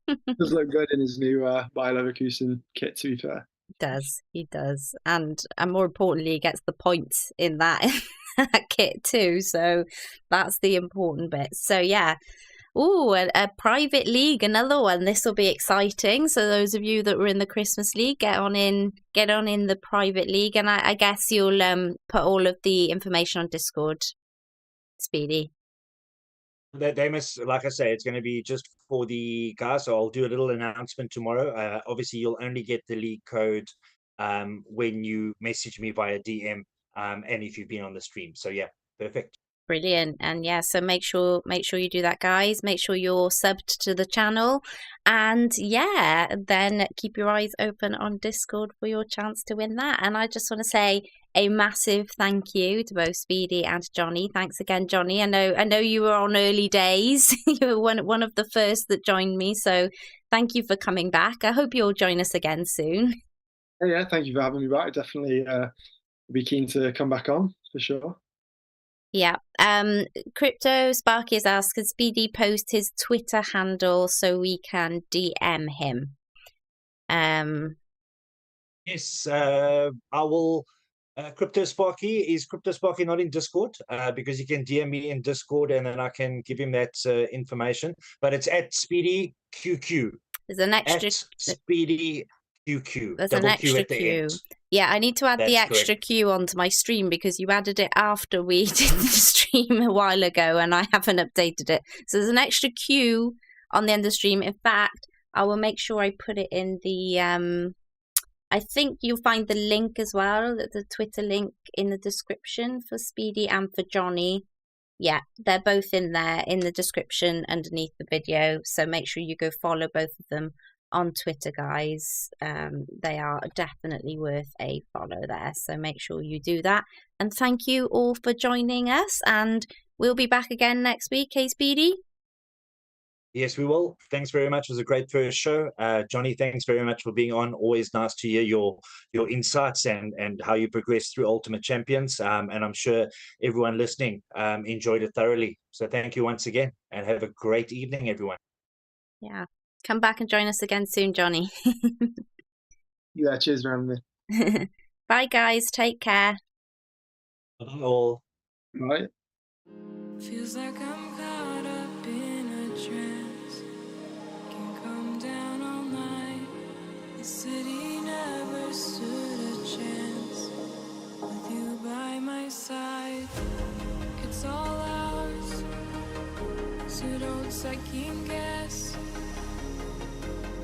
Does look good in his new Bayer Leverkusen kit, to be fair. He does. And more importantly, he gets the points in that kit too. So that's the important bit. So yeah. Ooh, a private league, another one. This will be exciting. So those of you that were in the Christmas league, get on in the private league, and I guess you'll put all of the information on Discord, Speedy. They must, like I say, it's going to be just for the guys. So I'll do a little announcement tomorrow. Obviously, you'll only get the league code when you message me via DM, and if you've been on the stream. So yeah, perfect. Brilliant. And yeah, so make sure you do that, guys. Make sure you're subbed to the channel, and yeah, then keep your eyes open on Discord for your chance to win that. And I just want to say a massive thank you to both Speedy and Jonnie. Thanks again, Jonnie. I know you were on early days. You were one of the first that joined me, so thank you for coming back. I hope you'll join us again soon. Yeah, thank you for having me back. Definitely be keen to come back on for sure. Yeah. Crypto Sparky has asked, can Speedy post his Twitter handle so we can DM him? Yes, I will. Crypto Sparky not in Discord? Because you can DM me in Discord, and then I can give him that information. But it's at SpeedyQQ. There's an extra SpeedyQQ. There's an extra Q. Yeah, I need to add the extra correct. Q onto my stream because you added it after we did the stream a while ago, and I haven't updated it. So there's an extra Q on the end of the stream. In fact, I will make sure I put it in the I think you'll find the link as well, the Twitter link in the description for Speedy and for Jonnie. Yeah, they're both in there in the description underneath the video. So make sure you go follow both of them on Twitter, guys. They are definitely worth a follow there. So make sure you do that. And thank you all for joining us. And we'll be back again next week. Hey, Speedy? Yes, we will. Thanks very much. It was a great first show. Jonnie, thanks very much for being on. Always nice to hear your insights and how you progress through Ultimate Champions. And I'm sure everyone listening enjoyed it thoroughly. So thank you once again, and have a great evening, everyone. Yeah. Come back and join us again soon, Jonnie. Yeah, cheers for having me. Bye, guys. Take care. Bye all. Right. Feels like I'm caught up in a trance. Can come down all night. The city never stood a chance. With you by my side, it's all ours. So don't second guess.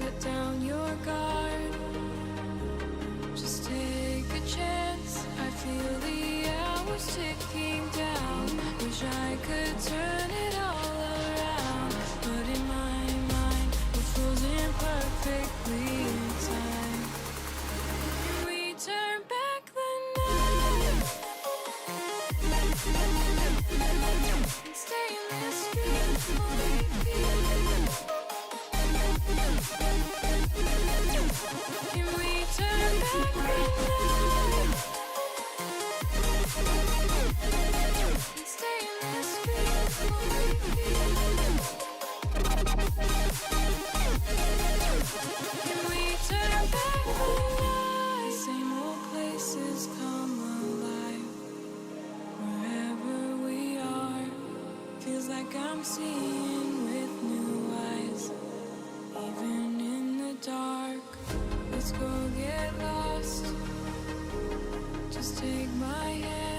Let down your guard. Just take a chance. I feel the hours ticking down. Wish I could turn it all around, but in my mind we're frozen perfectly in time. Can we turn back the night and stay in this dream for repeat? Can we turn back the night and stay in this dream for repeat? Can we turn back the night? Same old places come alive. Wherever we are, feels like I'm seeing with new eyes. Even in the dark, let's go get lost. Just take my hand.